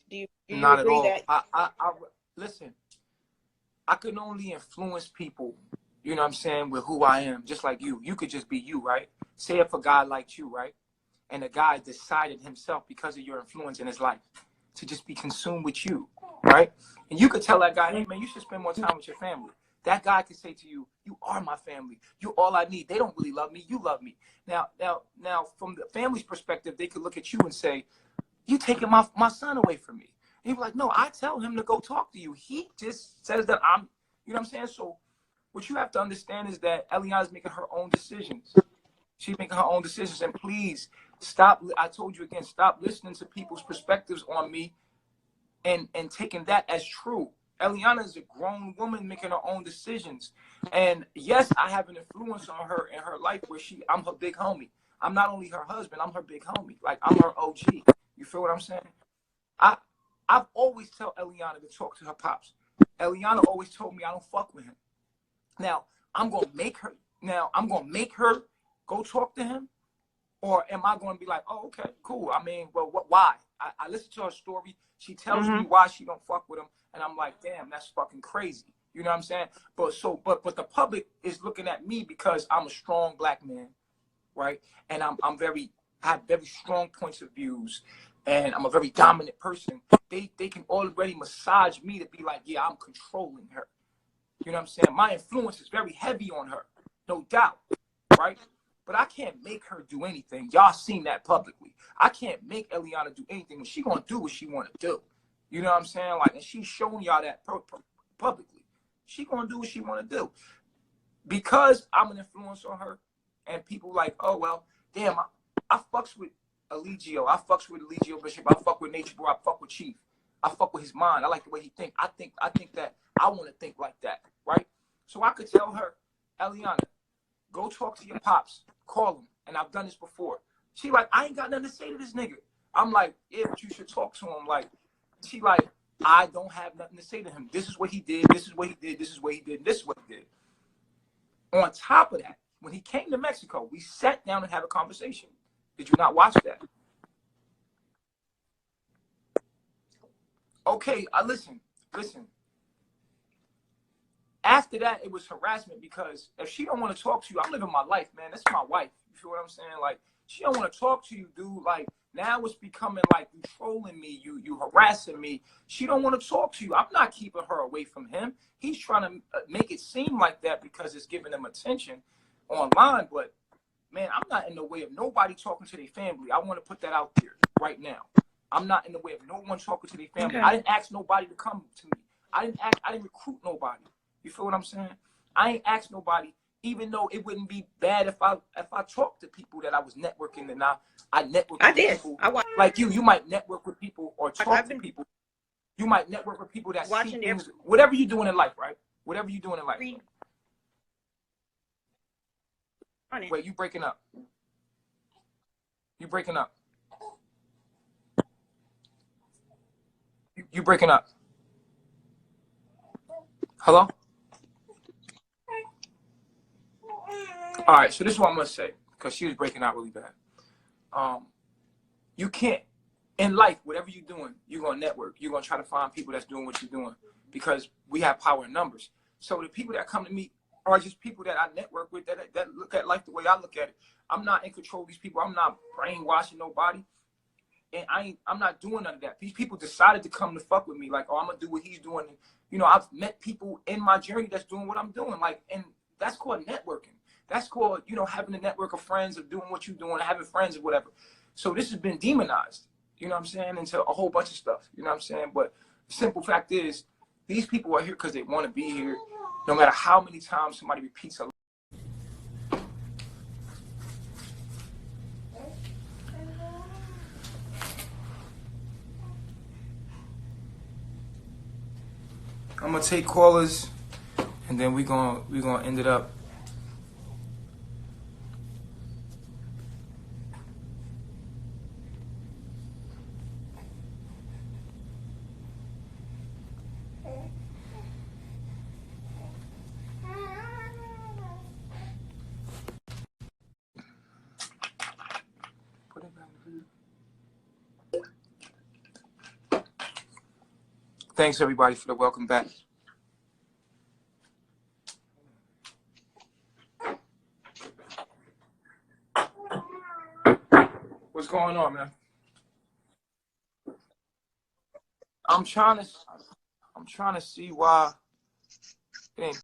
Do you not agree at all. that? I listen, I can only influence people, you know what I'm saying, with who I am, just like you. You could just be you, right? Say if a guy liked you, right? And the guy decided himself, because of your influence in his life, to just be consumed with you, right? And you could tell that guy, hey, man, you should spend more time with your family. That guy could say to you, you are my family. You're all I need. They don't really love me. You love me. Now, from the family's perspective, they could look at you and say, you taking my son away from me. And he'd be like, no, I tell him to go talk to you. He just says that I'm, you know what I'm saying? So what you have to understand is that Eliana's making her own decisions. She's making her own decisions. And please stop. I told you again, stop listening to people's perspectives on me and taking that as true. Eliana is a grown woman making her own decisions. And yes, I have an influence on her in her life where I'm her big homie. I'm not only her husband, I'm her big homie. Like, I'm her OG. You feel what I'm saying? I've always tell Eliana to talk to her pops. Eliana always told me I don't fuck with him. Now, I'm going to make her go talk to him? Or am I going to be like, oh, okay, cool. I mean, well, why? I listen to her story. She tells me why she don't fuck with him. And I'm like, damn, that's fucking crazy. You know what I'm saying? But the public is looking at me because I'm a strong black man, right? And I'm very I have very strong points of views, and I'm a very dominant person, they can already massage me to be like, yeah, I'm controlling her. You know what I'm saying? My influence is very heavy on her, no doubt, right? But I can't make her do anything. Y'all seen that publicly. I can't make Eliana do anything. When she gonna do what she wanna do. You know what I'm saying? Like, and she's showing y'all that publicly. She gonna do what she wanna do. Because I'm an influence on her, and people like, oh well, damn, I fucks with Eligio. I fucks with Eligio Bishop. I fuck with Nature Boy. I fuck with Chief. I fuck with his mind. I like the way he think. I think that I want to think like that, right? So I could tell her, Eliana, go talk to your pops. Call him. And I've done this before. She like, I ain't got nothing to say to this nigga. I'm like, yeah, but you should talk to him. Like, she like, I don't have nothing to say to him. This is what he did. This is what he did. This is what he did. This is what he did. On top of that, when he came to Mexico, we sat down and had a conversation. Did you not watch that? Okay, listen. After that, it was harassment, because if she don't want to talk to you, I'm living my life, man. That's my wife. You feel what I'm saying? Like, she don't want to talk to you, dude. Like, now it's becoming like you trolling me, you harassing me. She don't want to talk to you. I'm not keeping her away from him. He's trying to make it seem like that because it's giving him attention online. But, man, I'm not in the way of nobody talking to their family. I want to put that out there right now. I'm not in the way of no one talking to their family. Okay. I didn't ask nobody to come to me. I didn't recruit nobody. You feel what I'm saying? I ain't asked nobody, even though it wouldn't be bad if I talked to people that I was networking, and I network with people. Like you might network with people or talk to people. You might network with people that see things, whatever you're doing in life, right? Whatever you're doing in life. Wait, you breaking up. You breaking up. You breaking up. Hello? All right, so this is what I'm going to say, because she was breaking out really bad. You can't, in life, whatever you're doing, you're going to network. You're going to try to find people that's doing what you're doing, because we have power in numbers. So the people that come to me are just people that I network with, that look at life the way I look at it. I'm not in control of these people. I'm not brainwashing nobody. And I'm not doing none of that. These people decided to come to fuck with me. Like, oh, I'm going to do what he's doing. And, you know, I've met people in my journey that's doing what I'm doing. Like, and that's called networking. That's called, you know, having a network of friends of doing what you're doing, having friends or whatever. So this has been demonized, you know what I'm saying, into a whole bunch of stuff, you know what I'm saying? But the simple fact is, these people are here because they want to be here, no matter how many times somebody repeats a. I'm gonna take callers, and then we're gonna end it up. Thanks everybody for the welcome back. What's going on, man? I'm trying to see why it ain't.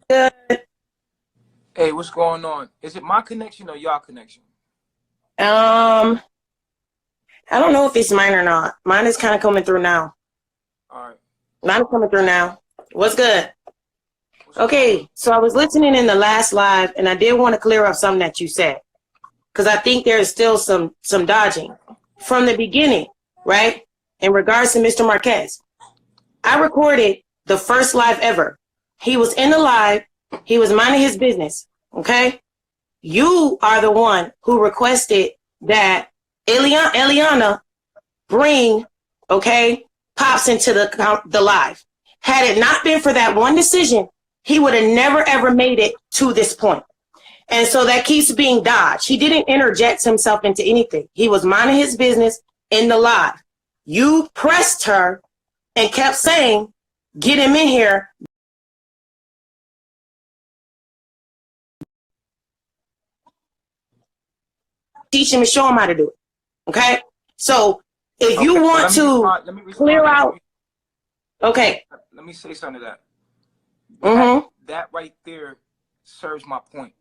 Good. Hey, what's going on? Is it my connection or y'all connection? I don't know if it's mine or not. Mine is kind of coming through now. All right. Mine is coming through now. What's good? Okay, so I was listening in the last live, and I did want to clear up something that you said, because I think there is still some dodging from the beginning, right? In regards to Mr. Marquez, I recorded the first live ever. He was in the live. He was minding his business. Okay. You are the one who requested that Eliana bring, okay, Pops into the live. Had it not been for that one decision, he would have never, ever made it to this point. And so that keeps being dodged. He didn't interject himself into anything. He was minding his business in the live. You pressed her and kept saying, get him in here. Teach him and show him how to do it. Okay? So if you want to clear out. Okay. Let me say something to that. Mm-hmm. That right there serves my point.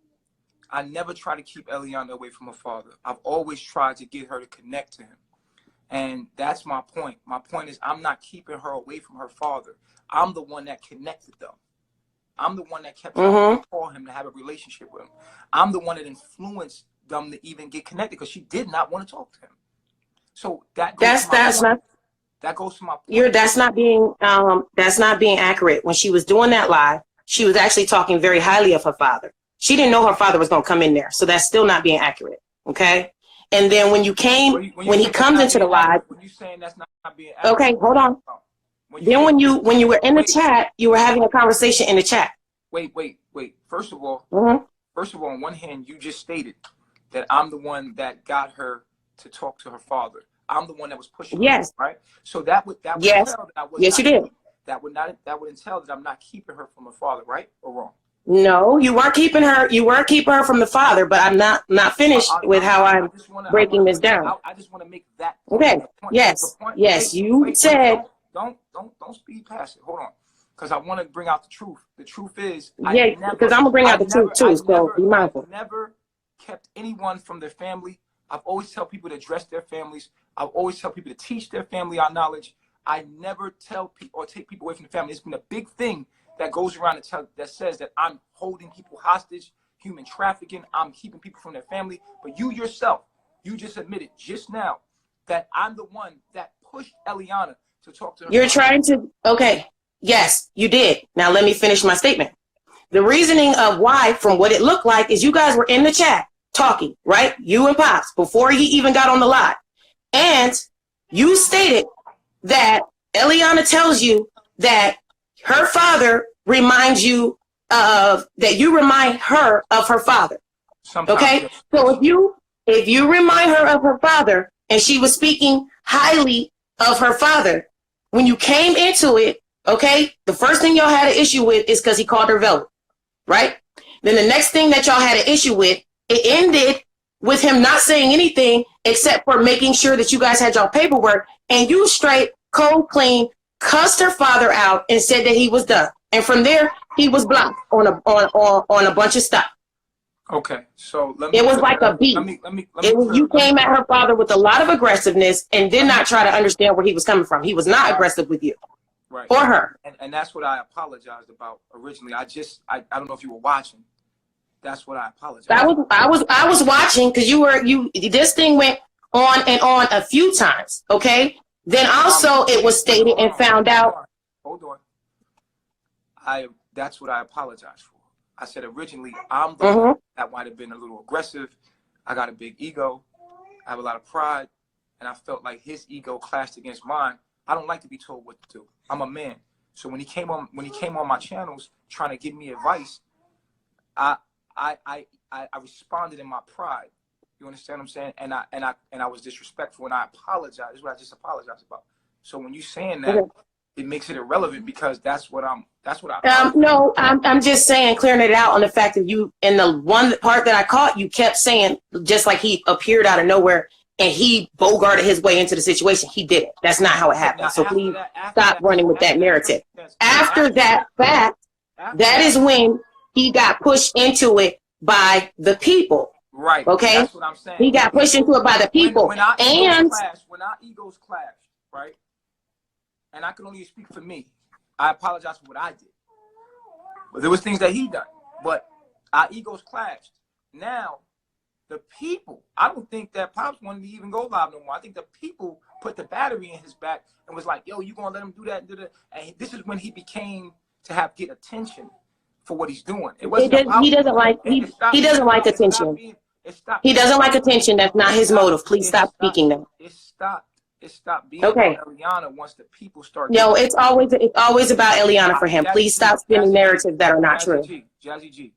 I never try to keep Eliana away from her father. I've always tried to get her to connect to him. And that's my point. My point is I'm not keeping her away from her father. I'm the one that connected them. I'm the one that kept trying to call him to have a relationship with him. I'm the one that influenced them to even get connected because she did not want to talk to him. So that goes to my point. That's not being accurate. When she was doing that live, she was actually talking very highly of her father. She didn't know her father was going to come in there. So that's still not being accurate. Okay. And then when he comes into the live, when you saying that's not being accurate, okay, hold on. Then when you were in the chat, you were having a conversation in the chat. Wait. First of all, on one hand, you just stated that I'm the one that got her to talk to her father. I'm the one that was pushing her, right? So that would tell that I was you did. That would entail that I'm not keeping her from her father, right or wrong? No, you weren't keeping her. You weren't keeping her from the father. But I'm not finished with how I'm breaking this down. I just want to make that point. Okay. Yes. You said. Don't speed past it. Hold on, because I want to bring out the truth. The truth is, because I'm gonna bring out the truth too. So be mindful. I've never kept anyone from their family. I've always tell people to address their families. I've always tell people to teach their family our knowledge. I never tell people or take people away from the family. It's been a big thing that goes around that says that I'm holding people hostage, human trafficking, I'm keeping people from their family. But you yourself, you just admitted just now that I'm the one that pushed Eliana to talk to her. You're trying to, okay, yes, you did. Now let me finish my statement. The reasoning of why, from what it looked like, is you guys were in the chat talking, right? You and Pops, before he even got on the live. And you stated that Eliana tells you that her father reminds you of, that you remind her of her father. Sometimes, okay? Yes. So if you remind her of her father, and she was speaking highly of her father, when you came into it, okay, the first thing y'all had an issue with is because he called her Velvet, right? Then the next thing that y'all had an issue with, it ended with him not saying anything except for making sure that you guys had y'all paperwork, and you straight, cold, clean, cussed her father out and said that he was done. And from there, he was blocked on a bunch of stuff. Okay, so let me. It was like a beat. You came at her father with a lot of aggressiveness and did not try to understand where he was coming from. He was not aggressive with you, right, or her. And that's what I apologized about originally. I don't know if you were watching. That's what I apologized. I was watching because this thing went on and on a few times. Okay. Then also it was stated and found out. Hold on. That's what I apologized for. I said originally I'm the one that might have been a little aggressive. I got a big ego. I have a lot of pride, and I felt like his ego clashed against mine. I don't like to be told what to do. I'm a man. So when he came on my channels trying to give me advice, I responded in my pride. You understand what I'm saying? And I was disrespectful, and I apologize. That's what I just apologized about. So when you saying that, it makes it irrelevant because that's what I. No, I'm just saying, clearing it out on the fact that you, in the one part that I caught, you kept saying just like he appeared out of nowhere and he bogarted his way into the situation. He didn't. That's not how it happened. So please stop running with that narrative. After that fact, that is when he got pushed into it by the people. Right. Okay. That's what I'm saying. He got pushed into it by the people. When our egos clashed, right? And I can only speak for me. I apologize for what I did. But there was things that he done. But our egos clashed. Now, the people, I don't think that Pops wanted to even go live no more. I think the people put the battery in his back and was like, yo, you gonna let him do that and do that? And this is when he became to get attention for what he's doing. He doesn't like attention. He doesn't like attention. That's not his motive. Please stop speaking now. It stopped It stopped being Okay. about Eliana once the people start. No, it's always about Eliana for him. Please stop spinning narratives that are not true. Jazzy G.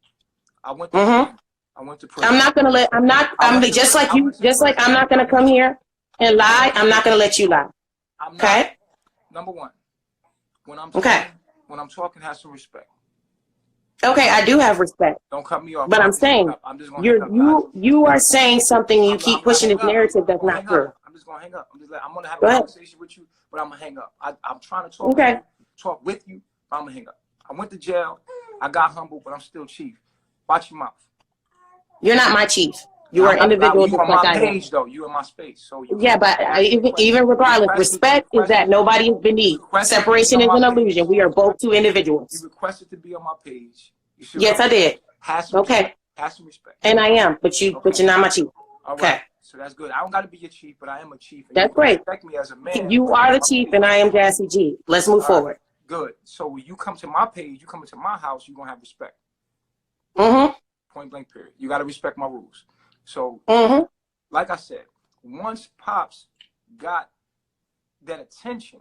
I went to prison. I went to prison. I'm not gonna let. I'm just like you. Just like I'm not gonna come here and lie. I'm not gonna let you lie. Okay. Number one, when I'm talking, have some respect. Okay, I do have respect. Don't cut me off. But I'm saying you are saying something. You keep pushing this narrative that's not true. I'm just gonna hang up. I'm gonna have a conversation with you, but I'm gonna hang up. I'm trying to talk with you, but I'm gonna hang up. I went to jail. I got humbled, but I'm still chief. Watch your mouth. You're not my chief. You are an individual just like I am. You on my page, though. You in my space. So yeah, but even regardless, respect is that nobody is beneath. Separation is an illusion. We are both two individuals. You requested to be on my page. Yes, I did. Okay. Have some respect. And I am, but you're not my chief. Okay. So that's good. I don't got to be your chief, but I am a chief. That's great. Respect me as a man. You are the chief, and I am Jazzy G. Let's move forward. Good. So when you come to my page, you come into my house, you're gonna have respect. Point blank. Period. You got to respect my rules. So, like I said, once Pops got that attention,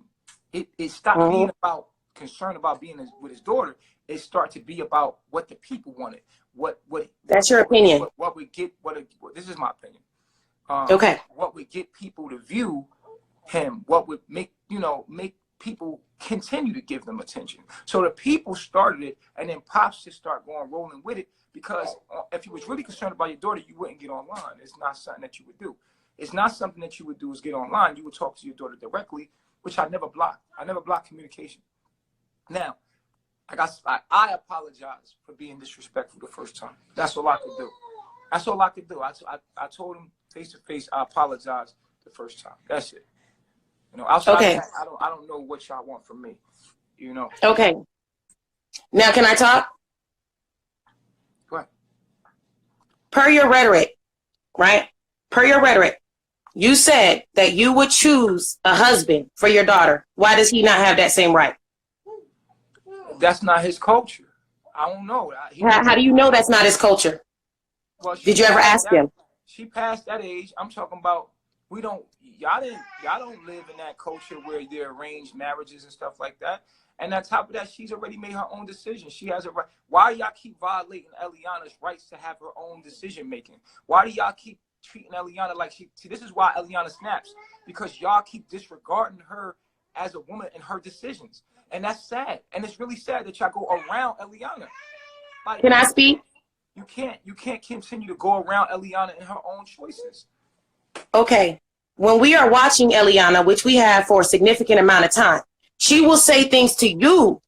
it stopped being about concern about being with his daughter. It started to be about what the people wanted. That's your opinion. What would get this is my opinion. Okay. What would get people to view him? What would make people continue to give them attention? So the people started it, and then Pops just start rolling with it. Because if you was really concerned about your daughter, you wouldn't get online. It's not something that you would do. It's not something that you would do is get online. You would talk to your daughter directly, which I never blocked. I never blocked communication. Now, I apologize for being disrespectful the first time. That's all I could do. That's all I could do. I told him face to face, I apologize the first time. That's it. Outside of that, I don't know what y'all want from me. Okay. Now, can I talk? Per your rhetoric, right? Per your rhetoric, you said that you would choose a husband for your daughter. Why does he not have that same right? That's not his culture. I don't know. How do you know that's not his culture? Well, did you ever ask him? She passed that age. I'm talking about y'all don't live in that culture where there are arranged marriages and stuff like that. And on top of that, she's already made her own decision. She has a right. Why y'all keep violating Eliana's rights to have her own decision making? Why do y'all keep treating Eliana like see, this is why Eliana snaps. Because y'all keep disregarding her as a woman and her decisions. And that's sad. And it's really sad that y'all go around Eliana. Like, can I speak? You can't continue to go around Eliana and her own choices. Okay. When we are watching Eliana, which we have for a significant amount of time, she will say things to you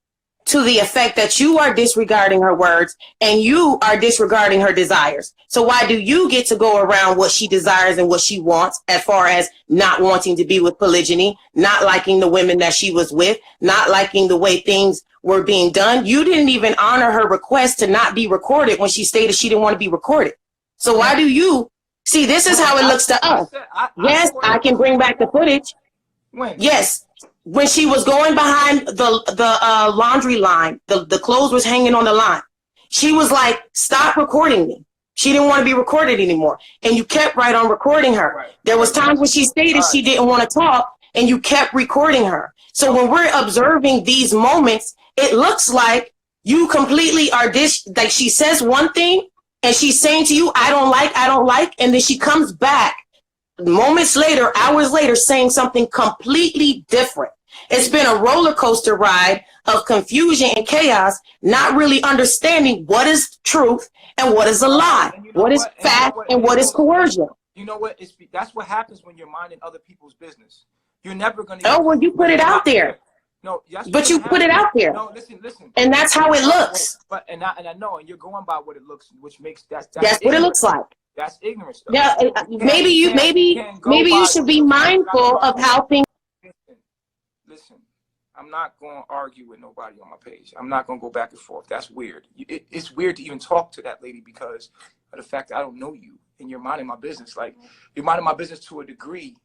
to the effect that you are disregarding her words and you are disregarding her desires. So why do you get to go around what she desires and what she wants as far as not wanting to be with polygyny, not liking the women that she was with, not liking the way things were being done? You didn't even honor her request to not be recorded when she stated she didn't want to be recorded. So why do you see? This is how it looks to us. Yes, I can bring back the footage. When? Yes. When she was going behind the laundry line, the clothes was hanging on the line. She was like, stop recording me. She didn't want to be recorded anymore. And you kept right on recording her. Right. There was times when she stated she didn't want to talk and you kept recording her. So when we're observing these moments, it looks like you completely are like she says one thing and she's saying to you, I don't like. And then she comes back moments later, hours later, saying something completely different. It's been a roller coaster ride of confusion and chaos, not really understanding what is truth and what is a lie, what is fact and what is coercion. You know what? That's what happens when you're minding other people's business. You're never going to. Oh, well, you put it out there. No, but you put it out there. No, listen. And that's how it looks. But and I know, and you're going by what it looks, which makes that's what it looks like. That's ignorance. Though. Yeah, maybe you should be mindful of how things. Listen, I'm not going to argue with nobody on my page. I'm not going to go back and forth. That's weird. It's weird to even talk to that lady because of the fact that I don't know you and you're minding my business. Like you're minding my business to a degree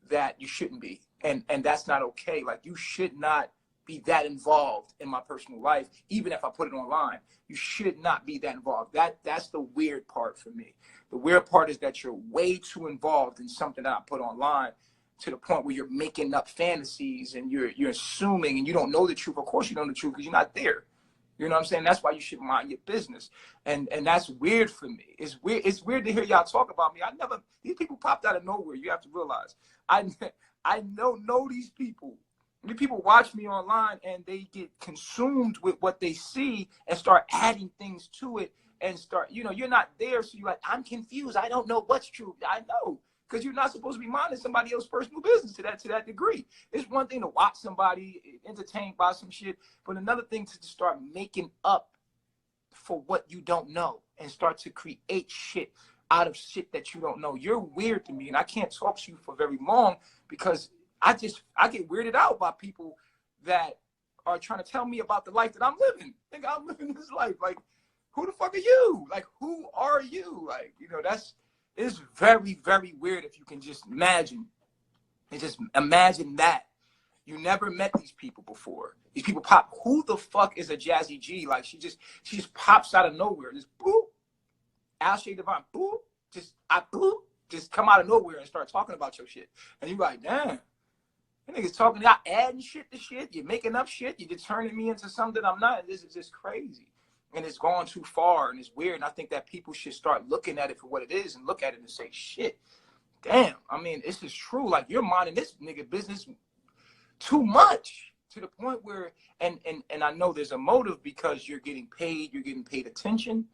that you shouldn't be, and that's not okay. Like you should not be that involved in my personal life, even if I put it online. You should not be that involved. That's the weird part for me. The weird part is that you're way too involved in something that I put online to the point where you're making up fantasies and you're assuming and you don't know the truth. Of course you don't know the truth because you're not there. You know what I'm saying? That's why you should mind your business. And that's weird for me. It's weird to hear y'all talk about me. These people popped out of nowhere. You have to realize. I know these people. These people watch me online and they get consumed with what they see and start adding things to it and start, you're not there. So you're like, I'm confused. I don't know what's true. I know. Because you're not supposed to be minding somebody else's personal business to that degree. It's one thing to watch somebody entertained by some shit, but another thing to start making up for what you don't know and start to create shit out of shit that you don't know. You're weird to me, and I can't talk to you for very long because I get weirded out by people that are trying to tell me about the life that I'm living. Think I'm living this life. Like, who the fuck are you? Like, who are you? Like, it's very, very weird if you can just imagine. And just imagine that. You never met these people before. These people pop. Who the fuck is a Jazzy G? Like, she just pops out of nowhere. Just boop. Alshay Devine, boop. Just come out of nowhere and start talking about your shit. And you're like, damn. You niggas talking, y'all adding shit to shit. You're making up shit. You're just turning me into something I'm not. This is just crazy. And it's gone too far and it's weird. And I think that people should start looking at it for what it is and look at it and say, shit, damn. I mean, this is true. Like, you're minding this nigga business too much to the point where, and I know there's a motive because you're getting paid attention.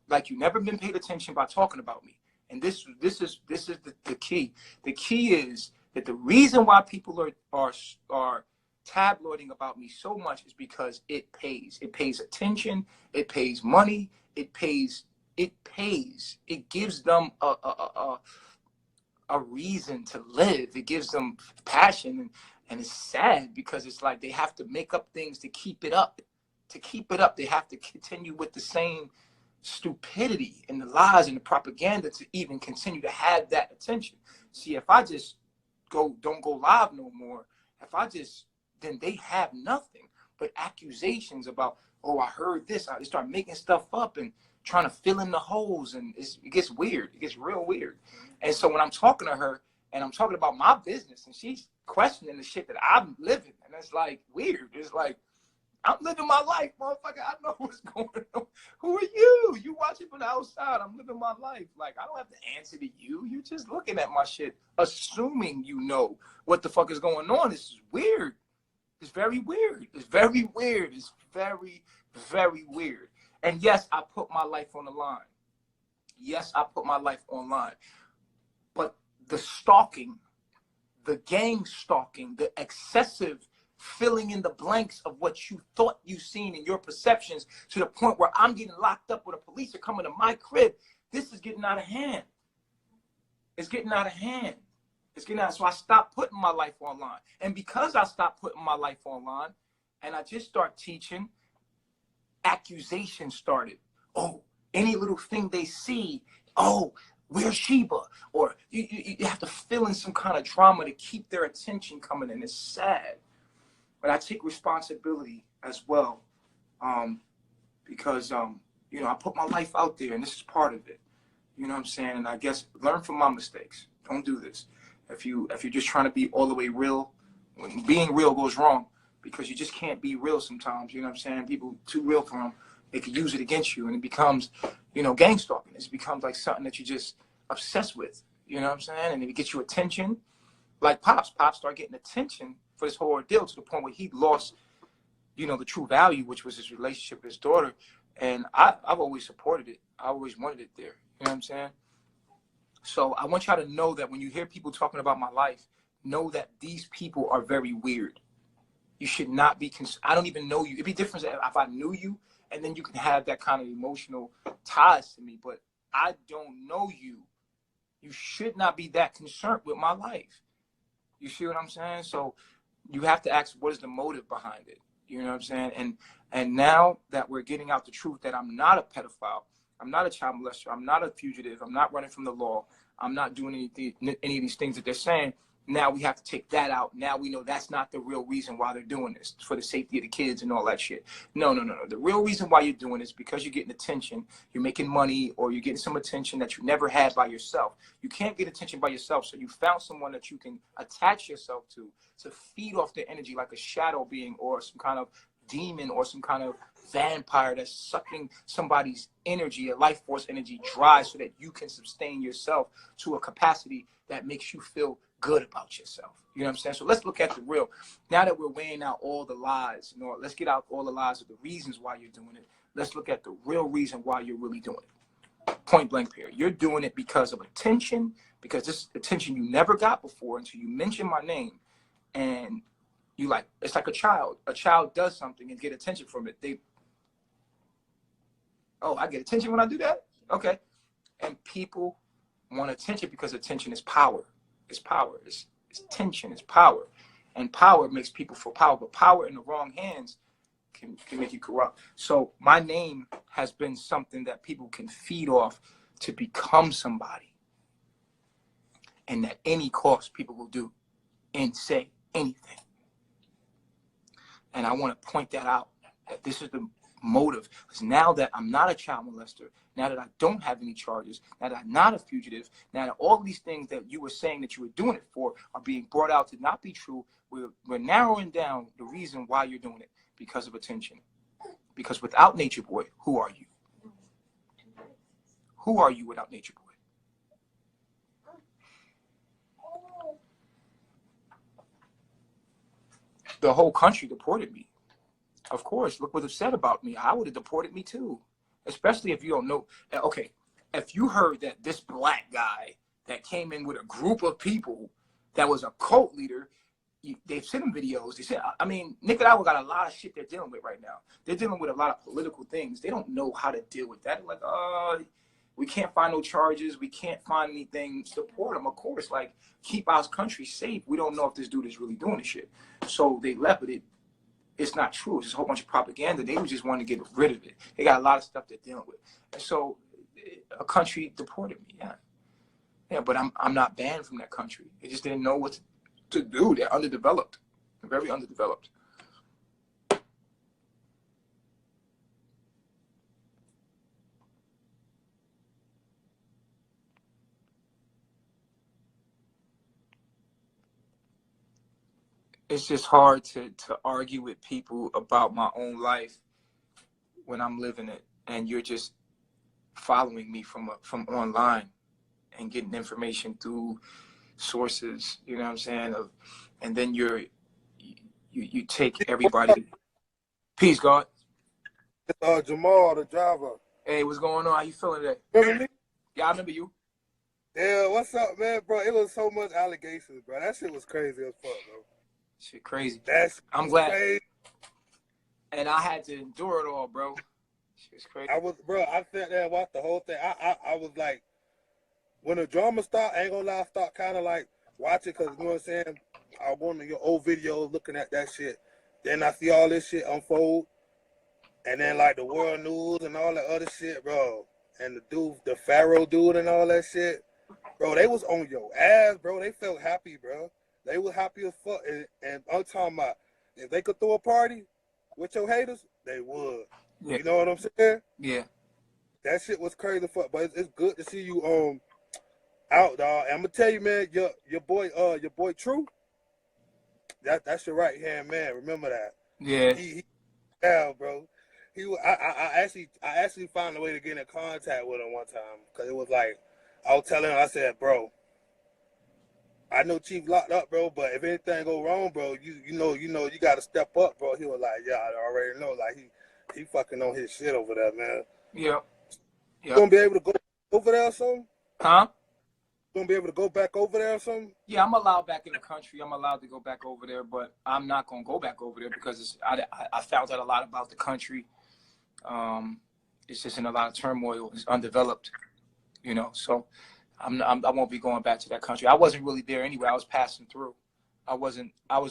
Like, you've never been paid attention by talking about me. And this is the key. The key is that the reason why people are tabloiding about me so much is because it pays. It pays attention. It pays money. It pays. It gives them a reason to live. It gives them passion, and it's sad because it's like they have to make up things to keep it up. To keep it up, they have to continue with the same stupidity and the lies and the propaganda to even continue to have that attention. See, if I just don't go live no more, then they have nothing but accusations about, oh, I heard this. I start making stuff up and trying to fill in the holes, and it gets weird. It gets real weird. And so when I'm talking to her and I'm talking about my business and she's questioning the shit that I'm living, and it's like weird. It's like, I'm living my life, motherfucker. I know what's going on. Who are you? You watching from the outside. I'm living my life. Like, I don't have to answer to you. You're just looking at my shit, assuming you know what the fuck is going on. This is weird. It's very weird. It's very weird. It's very, very weird. And yes, I put my life on the line. Yes, I put my life online. But the stalking, the gang stalking, the excessive filling in the blanks of what you thought you seen in your perceptions to the point where I'm getting locked up with a police are coming to my crib. This is getting out of hand. It's getting out of hand. It's getting out. So I stopped putting my life online. And because I stopped putting my life online and I just start teaching, accusations started. Oh, any little thing they see, oh, where's Sheba? Or you have to fill in some kind of drama to keep their attention coming in. It's sad. But I take responsibility as well, because, I put my life out there, and this is part of it. You know what I'm saying? And I guess learn from my mistakes. Don't do this. If you're just trying to be all the way real, when being real goes wrong, because you just can't be real sometimes. You know what I'm saying? People too real for them, they could use it against you, and it becomes, gang stalking. It becomes like something that you're just obsessed with. You know what I'm saying? And it gets you attention. Like Pops started getting attention for this whole ordeal to the point where he lost, the true value, which was his relationship with his daughter. And I've always supported it. I always wanted it there. You know what I'm saying? So I want y'all to know that when you hear people talking about my life, know that these people are very weird. You should not be, I don't even know you. It'd be different if I knew you, and then you can have that kind of emotional ties to me. But I don't know you. You should not be that concerned with my life. You see what I'm saying? So you have to ask, what is the motive behind it? You know what I'm saying? And now that we're getting out the truth that I'm not a pedophile, I'm not a child molester, I'm not a fugitive, I'm not running from the law, I'm not doing any of these things that they're saying, now we have to take that out. Now we know that's not the real reason why they're doing this, for the safety of the kids and all that shit. No. The real reason why you're doing this is because you're getting attention, you're making money, or you're getting some attention that you never had by yourself. You can't get attention by yourself, so you found someone that you can attach yourself to feed off their energy like a shadow being or some kind of demon or some kind of vampire that's sucking somebody's energy, a life force energy dry, so that you can sustain yourself to a capacity that makes you feel good about yourself. You know what I'm saying? So let's look at the real. Now that we're weighing out all the lies, you know, let's get out all the lies of the reasons why you're doing it. Let's look at the real reason why you're really doing it. Point blank period. You're doing it because of attention, because this attention you never got before until you mention my name. And you like, it's like a child. A child does something and get attention from it. I get attention when I do that? Okay. And people want attention because attention is power. It's power. It's tension. It's power. And power makes people feel power. But power in the wrong hands can make you corrupt. So my name has been something that people can feed off to become somebody. And at any cost, people will do and say anything. And I want to point that out, that this is the motive. Because now that I'm not a child molester, now that I don't have any charges, now that I'm not a fugitive, now that all these things that you were saying that you were doing it for are being brought out to not be true, we're narrowing down the reason why you're doing it, because of attention. Because without Nature Boy, who are you? Who are you without Nature Boy? The whole country deported me. Of course, look what they've said about me. I would have deported me too. Especially if you don't know. Okay, if you heard that this black guy that came in with a group of people that was a cult leader, they've sent him videos. They said, I mean, Nicaragua got a lot of shit they're dealing with right now. They're dealing with a lot of political things. They don't know how to deal with that. They're like, we can't find no charges. We can't find anything. Deport them, of course. Like, keep our country safe. We don't know if this dude is really doing this shit. So they left with it. It's not true. It's just a whole bunch of propaganda. They just wanting to get rid of it. They got a lot of stuff they're dealing with. And so a country deported me, yeah. Yeah, but I'm not banned from that country. They just didn't know what to do. They're underdeveloped. They're very underdeveloped. It's just hard to argue with people about my own life when I'm living it, and you're just following me from online and getting information through sources, you know what I'm saying? And then you take everybody. Peace, God. Jamal, the driver. Hey, what's going on? How you feeling today? Remember me? Yeah, I remember you. Yeah, what's up, man, bro? It was so much allegations, bro. That shit was crazy as fuck, bro. Shit crazy. I'm glad. Crazy. And I had to endure it all, bro. Shit's crazy. I sat there and watched the whole thing. I was like, when the drama started, I ain't gonna lie, I start kind of like watching, because you know what I'm saying? I was on your old videos looking at that shit. Then I see all this shit unfold. And then like the world news and all that other shit, bro. And the dude, the Pharaoh dude and all that shit. Bro, they was on your ass, bro. They felt happy, bro. They were happy as fuck. And I'm talking about, if they could throw a party with your haters, they would. Yeah. You know what I'm saying? Yeah. That shit was crazy as fuck. But it's good to see you out, dog. And I'm gonna tell you, man, your boy True, that's your right hand man. Remember that. Yeah. Yeah, bro. I actually found a way to get in contact with him one time, because it was like, I was telling him, I said, bro, I know Chief locked up, bro, but if anything go wrong, bro, you know, you gotta step up, bro. He was like, yeah, I already know. Like he fucking on his shit over there, man. Yeah. You gonna be able to go over there or something? Huh? You gonna be able to go back over there or something? Yeah, I'm allowed back in the country. I'm allowed to go back over there, but I'm not gonna go back over there because I found out a lot about the country. It's just in a lot of turmoil. It's undeveloped, you know. So I won't be going back to that country. I wasn't really there anyway. I was passing through. I was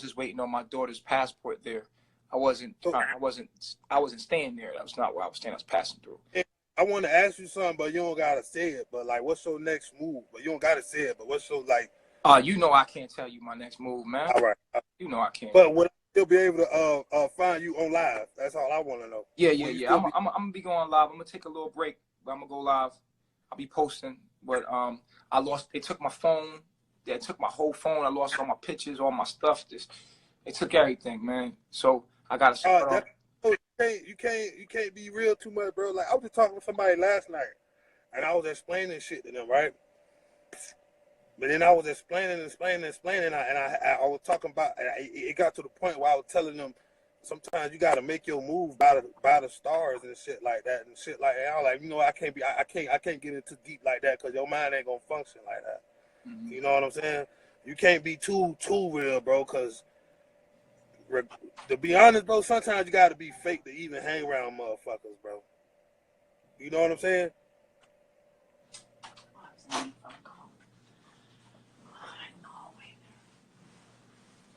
just waiting on my daughter's passport there. I wasn't staying there. That was not where I was staying. I was passing through. I want to ask you something, but you don't gotta say it. But like, what's your next move? But you don't gotta say it. But what's your like? You know I can't tell you my next move, man. All right. You know I can't. But will I still be able to find you on live? That's all I want to know. Yeah. Will you still I'm gonna be going live. I'm gonna take a little break, but I'm gonna go live. I'll be posting. But I lost. They took my phone. They took my whole phone. I lost all my pictures, all my stuff. They took everything, man. So I gotta start off. You can't be real too much, bro. Like I was just talking to somebody last night, and I was explaining shit to them, right? But then I was explaining, and I was talking about. It got to the point where I was telling them, sometimes you got to make your move by the stars and shit like that and shit like that. I was like, you know, I can't get into deep like that because your mind ain't gonna function like that. Mm-hmm. You know what I'm saying? You can't be too real, bro. Because to be honest, bro, sometimes you got to be fake to even hang around motherfuckers, bro. You know what I'm saying?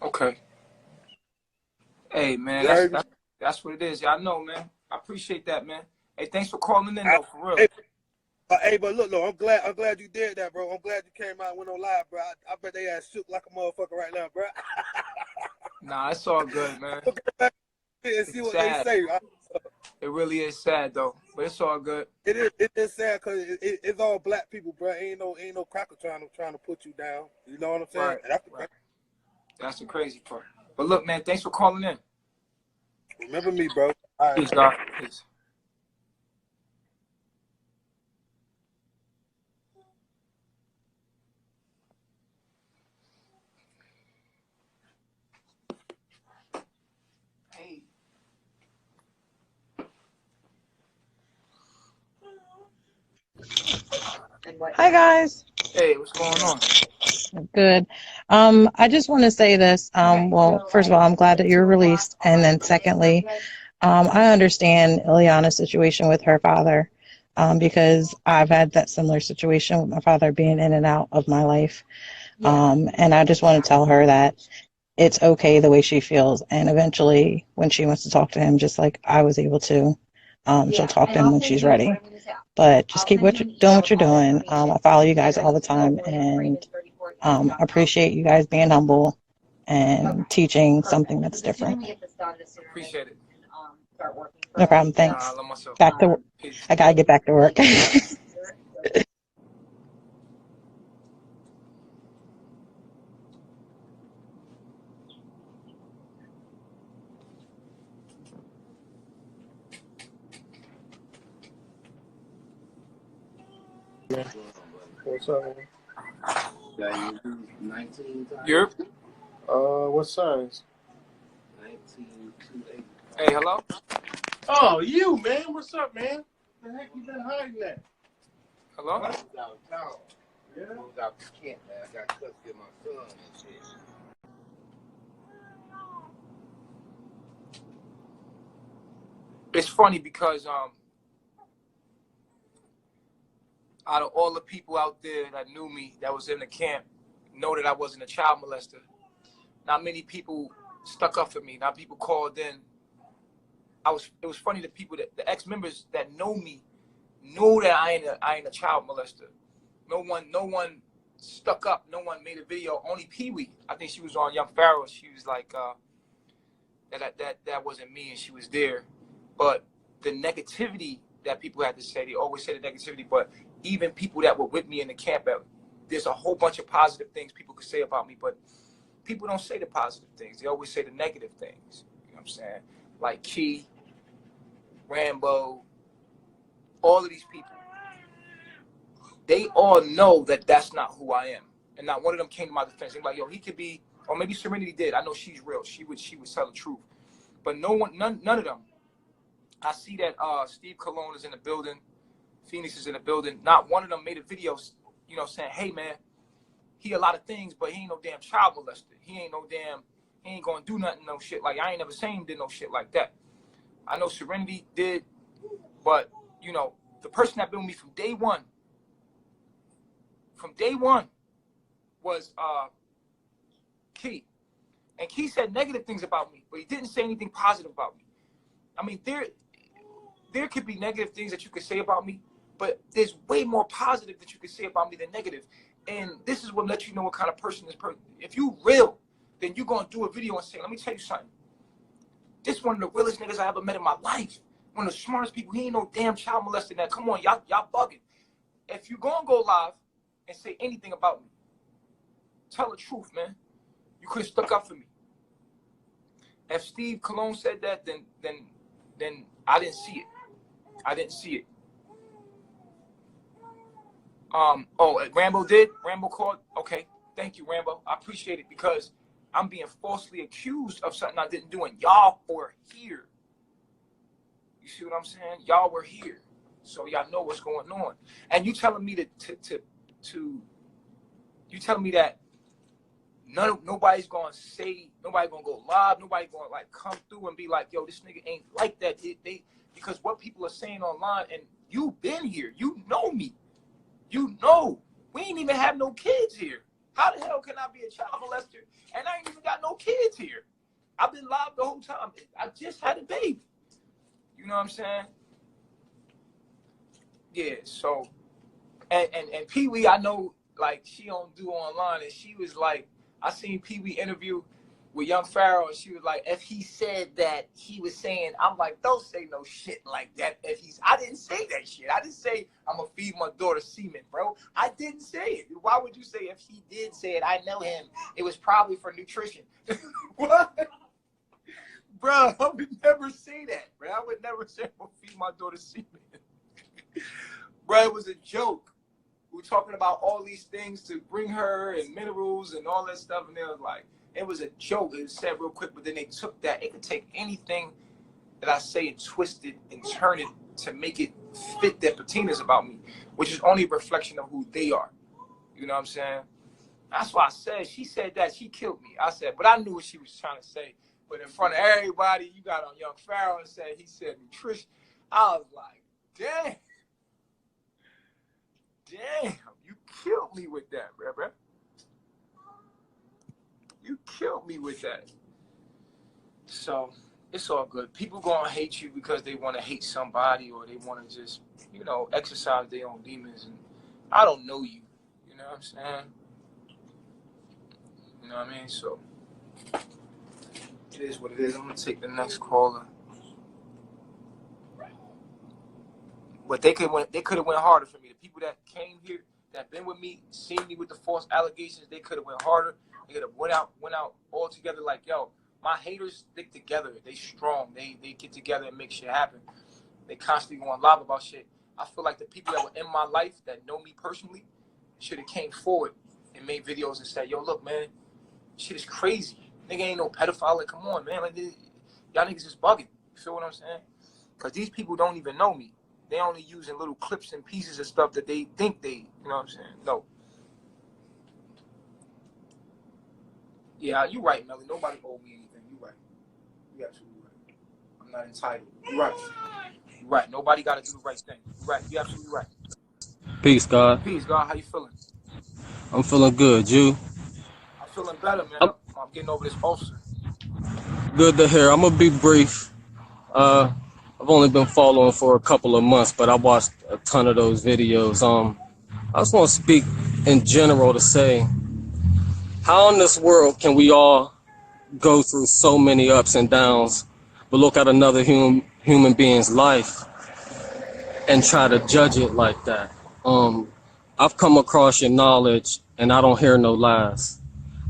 Okay. Hey, man, that's what it is. Yeah, I know, man. I appreciate that, man. Hey, thanks for calling in, though, for real. Hey, but look, I'm glad you did that, bro. I'm glad you came out and went on live, bro. I bet they ass shook like a motherfucker right now, bro. Nah, it's all good, man. And see what they say. It really is sad, though, but it's all good. It is sad because it's all black people, bro. Ain't no cracker trying to put you down. You know what I'm saying? Right. That's the crazy part. But look, man, thanks for calling in. Remember me, bro. All right. Peace, God. Peace. Hey. Hi, guys. Hey, what's going on? Good. I just want to say this. Well, first of all, I'm glad that you're released. And then secondly, I understand Ileana's situation with her father because I've had that similar situation with my father being in and out of my life. And I just want to tell her that it's okay the way she feels. And eventually, when she wants to talk to him, just like I was able to, she'll talk to him when she's ready. But just keep doing what you're doing. I follow you guys all the time, and appreciate you guys being humble and teaching something that's different. Appreciate it. No problem. Thanks. I love myself. Back to work. I gotta get back to work. What's up, man? You're? What size? 1928. Hey, hello? Oh, you, man. What's up, man? The heck you been hiding at? Hello? I was out of town. Yeah? I was out to camp, man. I got custody of my son and shit. It's funny because out of all the people out there that knew me, that was in the camp, know that I wasn't a child molester. Not many people stuck up for me. Not people called in. It was funny, the people that the ex-members that know me knew that I ain't a child molester. No one stuck up. No one made a video. Only Pee Wee. I think she was on Young Pharaoh. She was like that wasn't me, and she was there. But the negativity that people had to say, they always say the negativity, but even people that were with me in the camp, there's a whole bunch of positive things people could say about me, but people don't say the positive things. They always say the negative things. You know what I'm saying? Like Key, Rambo, all of these people. They all know that that's not who I am. And not one of them came to my defense. They're like, yo, he could be, or maybe Serenity did. I know she's real. She would tell the truth. But none of them. I see that Steve Colon is in the building. Phoenix is in the building. Not one of them made a video, you know, saying, hey, man, he a lot of things, but he ain't no damn child molester. He ain't gonna do nothing, no shit. Like, I ain't never seen him did no shit like that. I know Serenity did, but, you know, the person that been with me from day one was Key. And Key said negative things about me, but he didn't say anything positive about me. I mean, there could be negative things that you could say about me, but there's way more positive that you could say about me than negative. And this is what lets you know what kind of person this person. If you real, then you gonna do a video and say, let me tell you something. This one of the realest niggas I ever met in my life. One of the smartest people. He ain't no damn child molester. That come on, y'all bugging. If you gonna go live and say anything about me, tell the truth, man. You could have stuck up for me. If Steve Cologne said that, then I didn't see it. I didn't see it. Rambo did? Rambo called? Okay. Thank you, Rambo. I appreciate it because I'm being falsely accused of something I didn't do, and y'all were here. You see what I'm saying? Y'all were here. So y'all know what's going on. And you telling me you telling me that nobody's gonna say, nobody gonna go live, nobody gonna like come through and be like, yo, this nigga ain't like that. Because what people are saying online, and you've been here, you know me. You know, we ain't even have no kids here. How the hell can I be a child molester and I ain't even got no kids here? I've been live the whole time. I just had a baby. You know what I'm saying? Yeah, so, and Pee-wee, I know, like, she don't do online, and she was like, I seen Pee-wee interview with Young Pharaoh, and she was like, if he said that he was saying, I'm like, don't say no shit like that. I didn't say that shit. I didn't say I'm gonna feed my daughter semen, bro. I didn't say it. Why would you say if he did say it? I know him. It was probably for nutrition. What? Bro, I would never say that, bro. I would never say I'm gonna feed my daughter semen. Bro, it was a joke. We were talking about all these things to bring her and minerals and all that stuff, and they was like, it was a joke. It was said real quick, but then they took that. It could take anything that I say and twist it and turn it to make it fit their patinas about me, which is only a reflection of who they are. You know what I'm saying? That's why I said, she said that, she killed me. I said, but I knew what she was trying to say. But in front of everybody, you got on Young Pharaoh and said, he said nutrition. I was like, damn. Damn, you killed me with that, bro. You killed me with that. So it's all good. People gonna hate you because they want to hate somebody, or they want to just, you know, exercise their own demons. And I don't know you. You know what I'm saying? You know what I mean? So it is what it is. I'm gonna take the next caller. But they could have went harder for me. The people that came here, that been with me, seen me with the false allegations, they could have went harder. They could have went out all together like, yo, my haters stick together. They strong. They get together and make shit happen. They constantly going live about shit. I feel like the people that were in my life that know me personally should have came forward and made videos and said, yo, look, man, shit is crazy. Nigga ain't no pedophile. Like, come on, man. Like, y'all niggas just bugging. You feel what I'm saying? Because these people don't even know me. They only using little clips and pieces of stuff that they think they, you know what I'm saying? No. Yeah, you're right, Melly. Nobody owe me anything. You're right. You're absolutely right. I'm not entitled. You're right. You're right. Nobody got to do the right thing. You're right. You're absolutely right. Peace, God. Peace, God. How you feeling? I'm feeling good. You? I'm feeling better, man. I'm getting over this ulcer. Good to hear. I'm going to be brief. I've only been following for a couple of months, but I watched a ton of those videos. I just want to speak in general to say, how in this world can we all go through so many ups and downs, but look at another human being's life and try to judge it like that? I've come across your knowledge, and I don't hear no lies.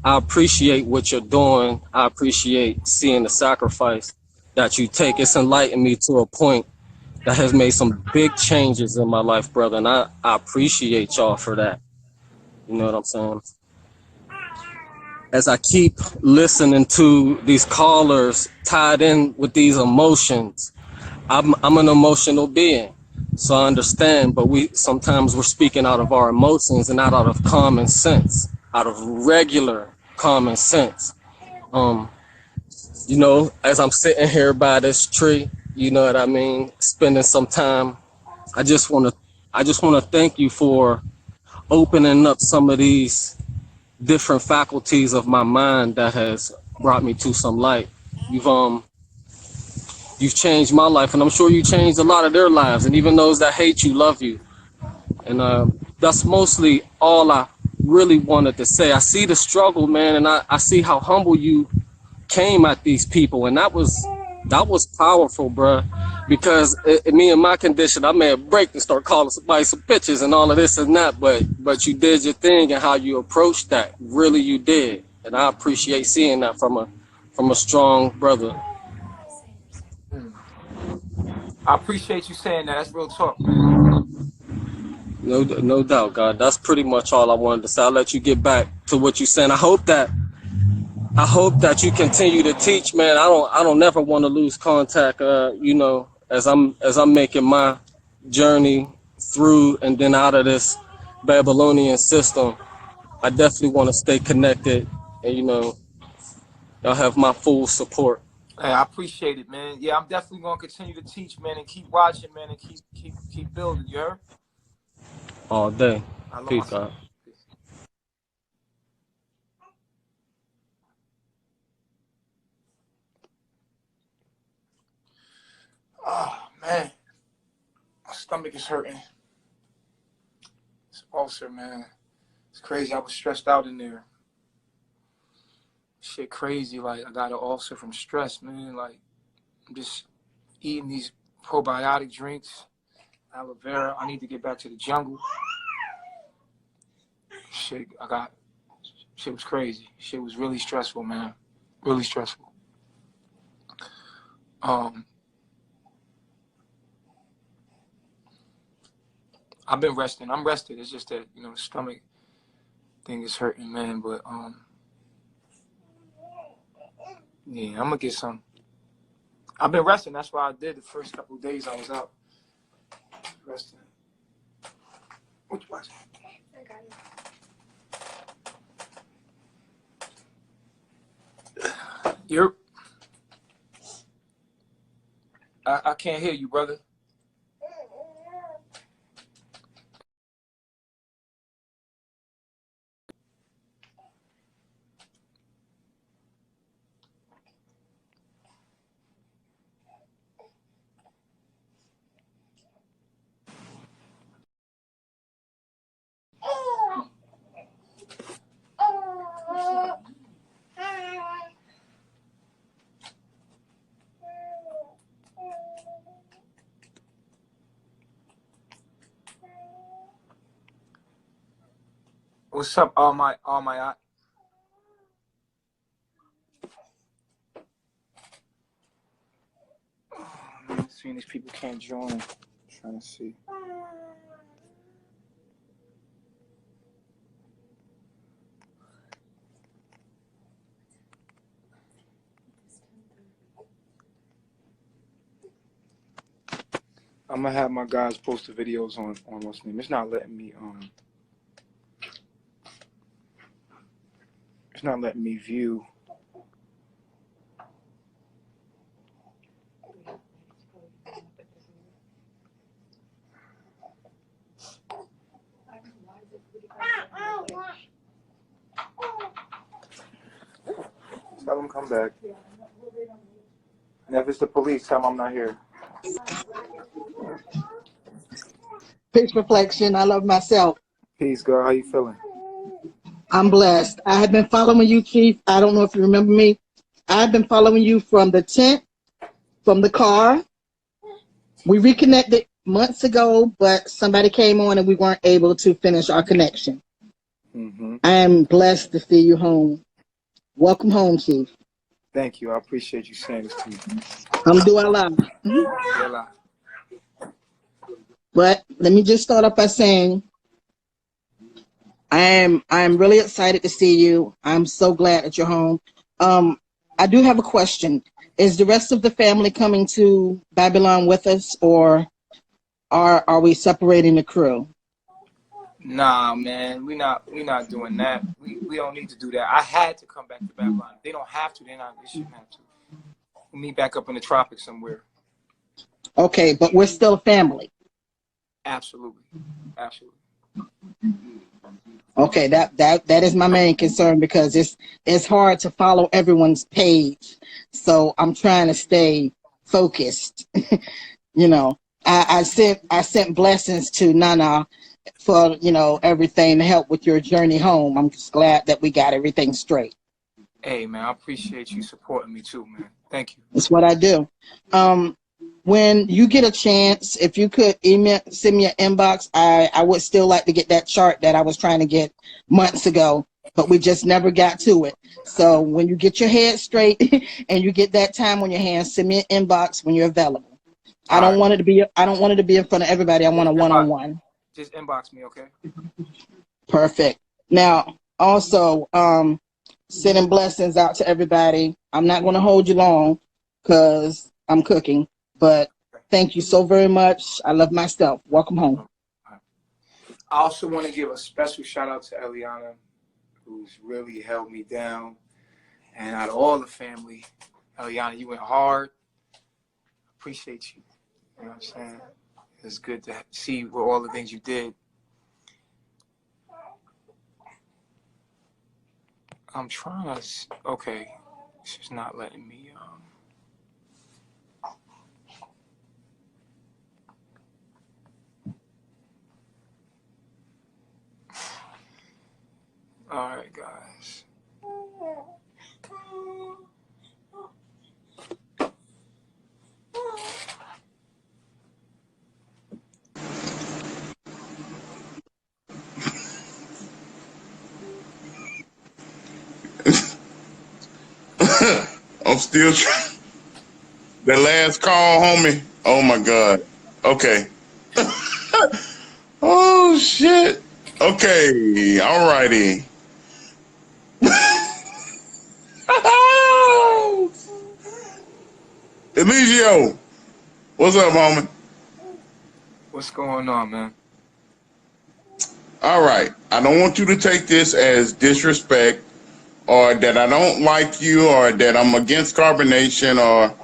I appreciate what you're doing. I appreciate seeing the sacrifice that you take. It's enlightened me to a point that has made some big changes in my life, brother, and I appreciate y'all for that. You know what I'm saying? As I keep listening to these callers tied in with these emotions, I'm an emotional being, so I understand, but sometimes we're speaking out of our emotions and not out of common sense, out of regular common sense. You know, as I'm sitting here by this tree, you know what I mean, spending some time, I just want to thank you for opening up some of these different faculties of my mind that has brought me to some light. You've changed my life, and I'm sure you changed a lot of their lives, and even those that hate you love you. And that's mostly all I really wanted to say. I see the struggle, man, and I see how humble you came at these people, and that was powerful, bruh. Because me and my condition, I may have break and start calling somebody some bitches and all of this and that, but you did your thing, and how you approached that, really you did, and I appreciate seeing that from a strong brother. I appreciate you saying that. That's real talk, man. No doubt, God. That's pretty much all I wanted to say. I'll let you get back to what you're saying. I hope that you continue to teach, man. I don't never want to lose contact. You know, as I'm making my journey through and then out of this Babylonian system, I definitely want to stay connected, and you know, y'all have my full support. Hey, I appreciate it, man. Yeah, I'm definitely gonna continue to teach, man, and keep watching, man, and keep building. You heard? All day. I love Peace, myself. God. Oh man, my stomach is hurting. It's ulcer, man. It's crazy. I was stressed out in there. Shit crazy. Like, I got an ulcer from stress, man. Like, I'm just eating these probiotic drinks, aloe vera. I need to get back to the jungle. Shit was crazy. Shit was really stressful, man. Really stressful. I've been resting. I'm rested. It's just that, you know, the stomach thing is hurting, man. But yeah, I'm gonna get some. I've been resting. That's why I did the first couple of days I was out. Resting. What you watching? I got it. You're. I can't hear you, brother. What's up, all my seeing these people can't join. I'm trying to see. I'm gonna have my guys post the videos on what's name. It's not letting me it's not letting me view. Tell them come back. And if it's the police, tell them I'm not here. Peace reflection. I love myself. Peace, girl. How you feeling? I'm blessed. I have been following you, Chief. I don't know if you remember me. I've been following you from the tent, from the car. We reconnected months ago, but somebody came on and we weren't able to finish our connection. Mm-hmm. I am blessed to see you home. Welcome home, Chief. Thank you. I appreciate you saying this to me. I'm doing a lot. But let me just start off by saying I am really excited to see you. I'm so glad that you're home. I do have a question. Is the rest of the family coming to Babylon with us, or are we separating the crew? Nah, man, we not doing that. We don't need to do that. I had to come back to Babylon. They don't have to. They shouldn't have to. We'll meet back up in the tropics somewhere. Okay, but we're still family. Absolutely. Okay, that is my main concern, because it's hard to follow everyone's page. So I'm trying to stay focused. You know, I sent blessings to Nana for everything to help with your journey home. I'm just glad that we got everything straight. Hey, man, I appreciate you supporting me too, man. Thank you. That's what I do. When you get a chance, if you could send me an inbox, I would still like to get that chart that I was trying to get months ago, but we just never got to it. So when you get your head straight and you get that time on your hands, send me an inbox when you're available. I don't want it to be in front of everybody. I want a one-on-one. Just inbox me, okay? Perfect. Now, also, sending blessings out to everybody. I'm not going to hold you long because I'm cooking, but thank you so very much. I love myself. Welcome home. I also want to give a special shout out to Eliana, who's really held me down. And out of all the family, Eliana, you went hard. Appreciate you. You know what I'm saying? It's good to see all the things you did. I'm trying to, okay, it's just not letting me, all right, guys. I'm still trying. The last call, homie. Oh my God. Okay. Oh shit. Okay. Alrighty. Eligio, what's up, homie? What's going on, man? All right. I don't want you to take this as disrespect, or that I don't like you, or that I'm against carbonation, or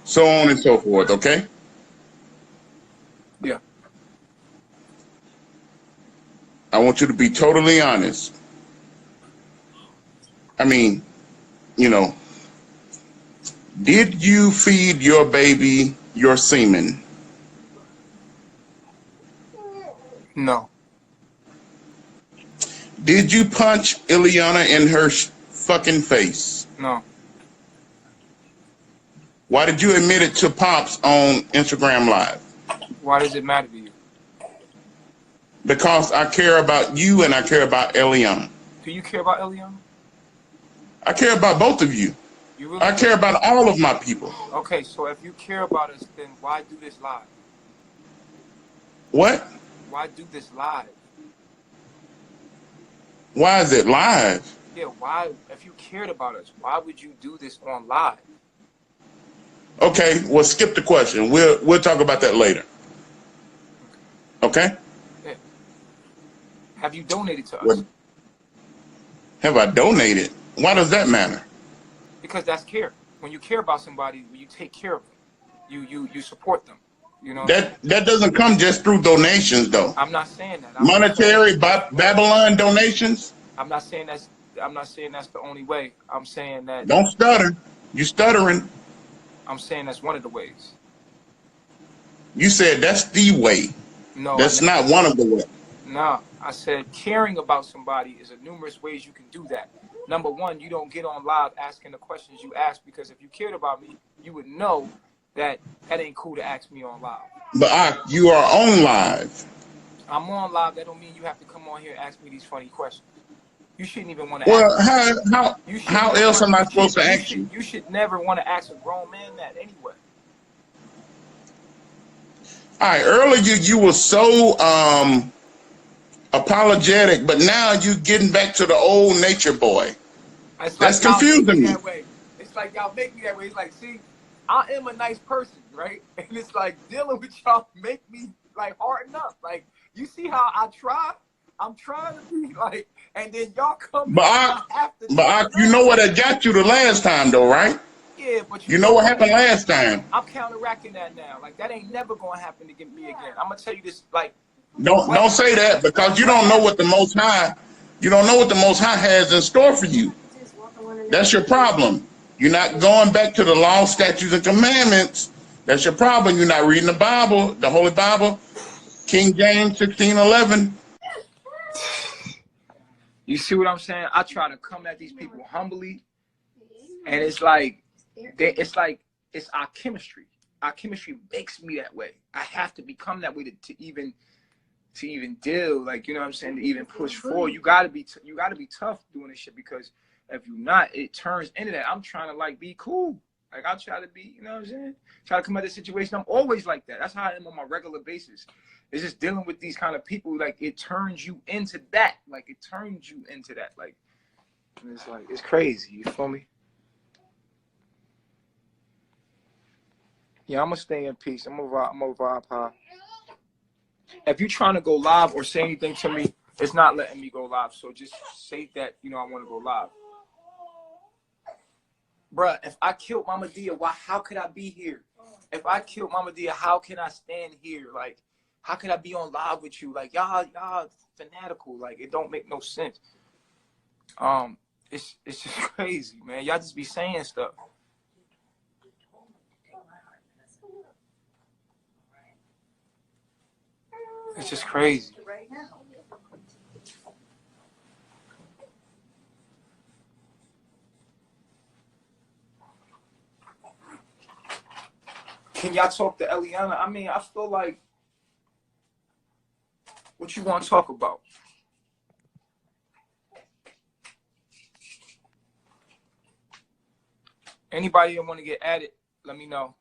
so on and so forth, okay? Yeah. I want you to be totally honest. I mean, did you feed your baby your semen? No. Did you punch Ileana in her fucking face? No. Why did you admit it to Pops on Instagram Live? Why does it matter to you? Because I care about you and I care about Ileana. Do you care about Eliana? I care about both of you. You really I care about all of my people. Okay, so if you care about us, then why do this live? What? Why do this live? Why is it live? Yeah, why? If you cared about us, why would you do this on live? Okay, well, skip the question. We'll talk about that later. Okay? Yeah. Have you donated to us? What? Have I donated? Why does that matter? Because that's care. When you care about somebody, you take care of them. You support them. You know. That doesn't come just through donations, though. I'm not saying that. Monetary Babylon donations. I'm not saying that's the only way. I'm saying that. Don't stutter. You stuttering. I'm saying that's one of the ways. You said that's the way. No. That's not one of the ways. No, I said caring about somebody is a numerous ways you can do that. Number one, you don't get on live asking the questions you ask, because if you cared about me, you would know that ain't cool to ask me on live. But you are on live. I'm on live. That don't mean you have to come on here and ask me these funny questions. You shouldn't even want to ask. Well, how else am I supposed to ask you? You should never want to ask a grown man that anyway. All right, earlier you were so apologetic, but now you're getting back to the old nature boy. That's confusing me. It's like y'all make me that way. It's like, see, I am a nice person, right? And it's like dealing with y'all make me like harden up. Like, you see how I try? I'm trying to be like, and then y'all come. But you know what I got you the last time though, right? Yeah, but you know what happened last time. I'm counteracting that now. Like, that ain't never gonna happen to get me again. I'm gonna tell you this, like. Don't say that, because you don't know what the Most High. You don't know what the Most High has in store for you. That's your problem. You're not going back to the law, statutes, and commandments. That's your problem. You're not reading the Bible, the Holy Bible, King James 16:11. You see what I'm saying? I try to come at these people humbly, and it's like it's our chemistry. Our chemistry makes me that way. I have to become that way to even deal, like, you know what I'm saying, to even push forward. You gotta be tough doing this shit, because if you're not, it turns into that. I'm trying to like be cool. Like I try to be, you know what I'm saying? Try to come at the situation. I'm always like that. That's how I am on my regular basis. It's just dealing with these kind of people. Like it turns you into that. Like it turns you into that. Like, and it's like, it's crazy. You feel me? Yeah, I'm gonna stay in peace. I'm gonna vibe high. If you're trying to go live or say anything to me, it's not letting me go live. So just say that, you know, I want to go live. Bruh, if I killed Mama Dia, how could I be here? If I killed Mama Dia, how can I stand here? Like, how can I be on live with you? Like, y'all fanatical. Like, it don't make no sense. It's just crazy, man. Y'all just be saying stuff. It's just crazy. Can y'all talk to Eliana? I mean, I feel like, what you want to talk about? Anybody that want to get at it, let me know.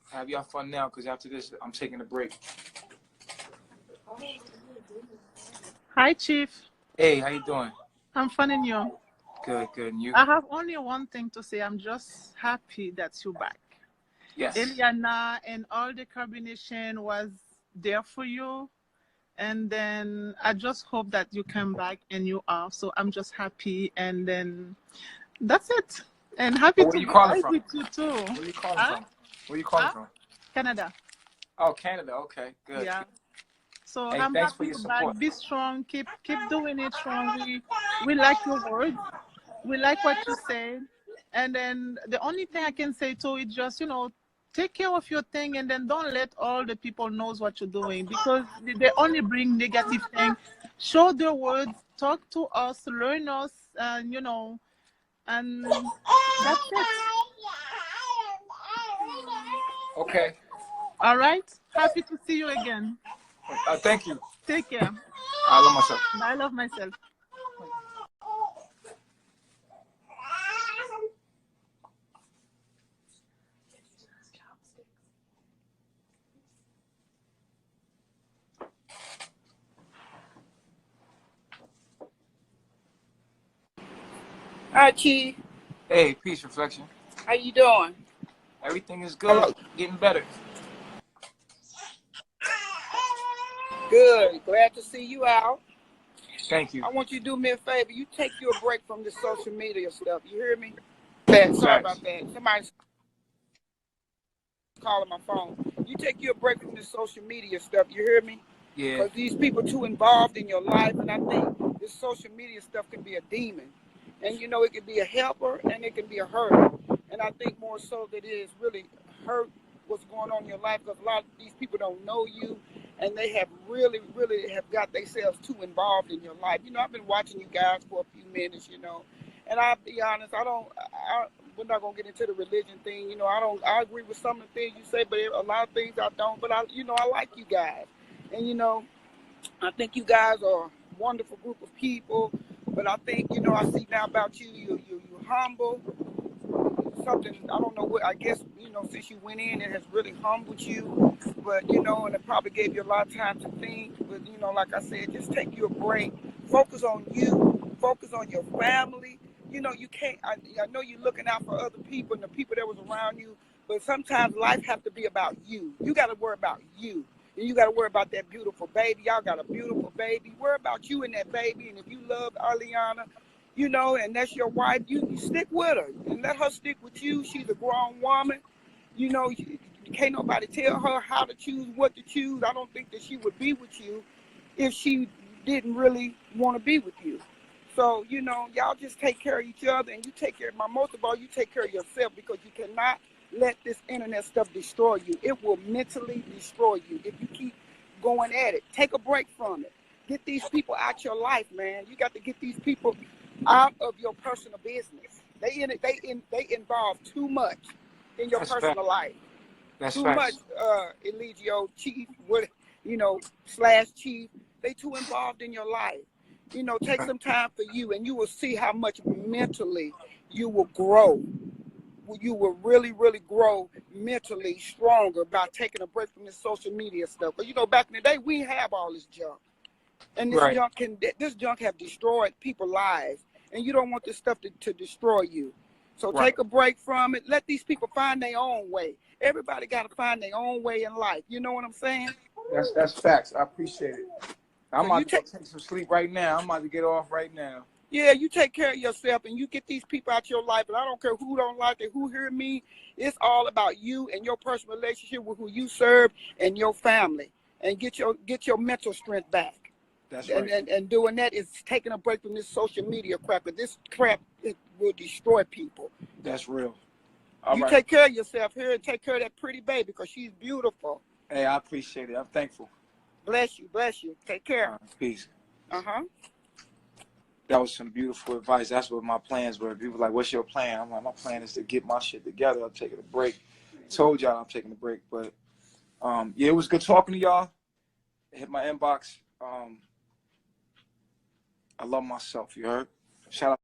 Have y'all fun now, because after this, I'm taking a break. Hi, Chief. Hey, how you doing? I'm fine and you? Good, good. And you? I have only one thing to say. I'm just happy that you're back. Yes. Eliana and all the combination was there for you. And then I just hope that you come back and you are. So I'm just happy. And then that's it. And happy Where to you be calling live from? with you too. Where you calling from? Where you calling from? Canada. Oh, Canada. Okay, good. Yeah. So Hey, I'm thanks for happy your you're back. support. Be strong. Keep doing it strong. We like your words. We like what you say. And then the only thing I can say too is just, take care of your thing, and then don't let all the people knows what you're doing, because they only bring negative things. Show their words, talk to us, learn us, and and that's it. Okay. All right. Happy to see you again. Thank you. Take care. I love myself. I love myself. Hi, Chief. Hey, peace, reflection. How you doing? Everything is good. Getting better. Good. Glad to see you out. Thank you. I want you to do me a favor. You take you a break from the social media stuff. You hear me? Sorry about that. Somebody's calling my phone. You take you a break from the social media stuff. You hear me? Yeah. Because these people too involved in your life, and I think this social media stuff can be a demon. And it can be a helper and it can be a hurter. And I think more so that it is really hurt what's going on in your life, because a lot of these people don't know you, and they have really have got themselves too involved in your life. I've been watching you guys for a few minutes, and I'll be honest, we're not gonna get into the religion thing. I agree with some of the things you say, but a lot of things I don't. But I like you guys, and I think you guys are a wonderful group of people. But I think, I see now about you, you're humble. Something, I don't know what, I guess, since you went in, it has really humbled you. But, and it probably gave you a lot of time to think. But, like I said, just take you a break. Focus on you. Focus on your family. You can't, I know you're looking out for other people and the people that was around you. But sometimes life has to be about you. You got to worry about you. And you got to worry about that beautiful baby. Y'all got a beautiful baby. Worry about you and that baby. And if you love Eliana, and that's your wife, you stick with her. And let her stick with you. She's a grown woman. Can't nobody tell her how to choose, what to choose. I don't think that she would be with you if she didn't really want to be with you. So, y'all just take care of each other. And you take care, most of all, you take care of yourself, because you cannot let this internet stuff destroy you. It will mentally destroy you if you keep going at it. Take a break from it. get these people out your life, man. You got to get these people out of your personal business. They involve too much in your That's personal fact. life. That's Too much, facts. Eligio, chief, what, / chief. They too involved in your life. Take some time for you, and you will see how much mentally you will grow. You will really, really grow mentally stronger by taking a break from this social media stuff. But back in the day, we have all this junk, and this Right. junk have destroyed people's lives, and you don't want this stuff to destroy you. So Right. take a break from it. Let these people find their own way. Everybody got to find their own way in life. You know what I'm saying? That's facts. I appreciate it. I'm So about you to go take some sleep right now. I'm about to get off right now. Yeah, you take care of yourself and you get these people out your life. And I don't care who don't like it, who hear me. It's all about you and your personal relationship with who you serve and your family. And get your mental strength back. That's right. And doing that is taking a break from this social media crap. Because this crap, it will destroy people. That's real. All You right. take care of yourself here and take care of that pretty baby because she's beautiful. Hey, I appreciate it. I'm thankful. Bless you. Bless you. Take care. Peace. Uh-huh. That was some beautiful advice. That's what my plans were. People were like, what's your plan? I'm like, my plan is to get my shit together. I'm taking a break. Told y'all I'm taking a break. But, yeah, it was good talking to y'all. Hit my inbox. I love myself, you heard? Shout out.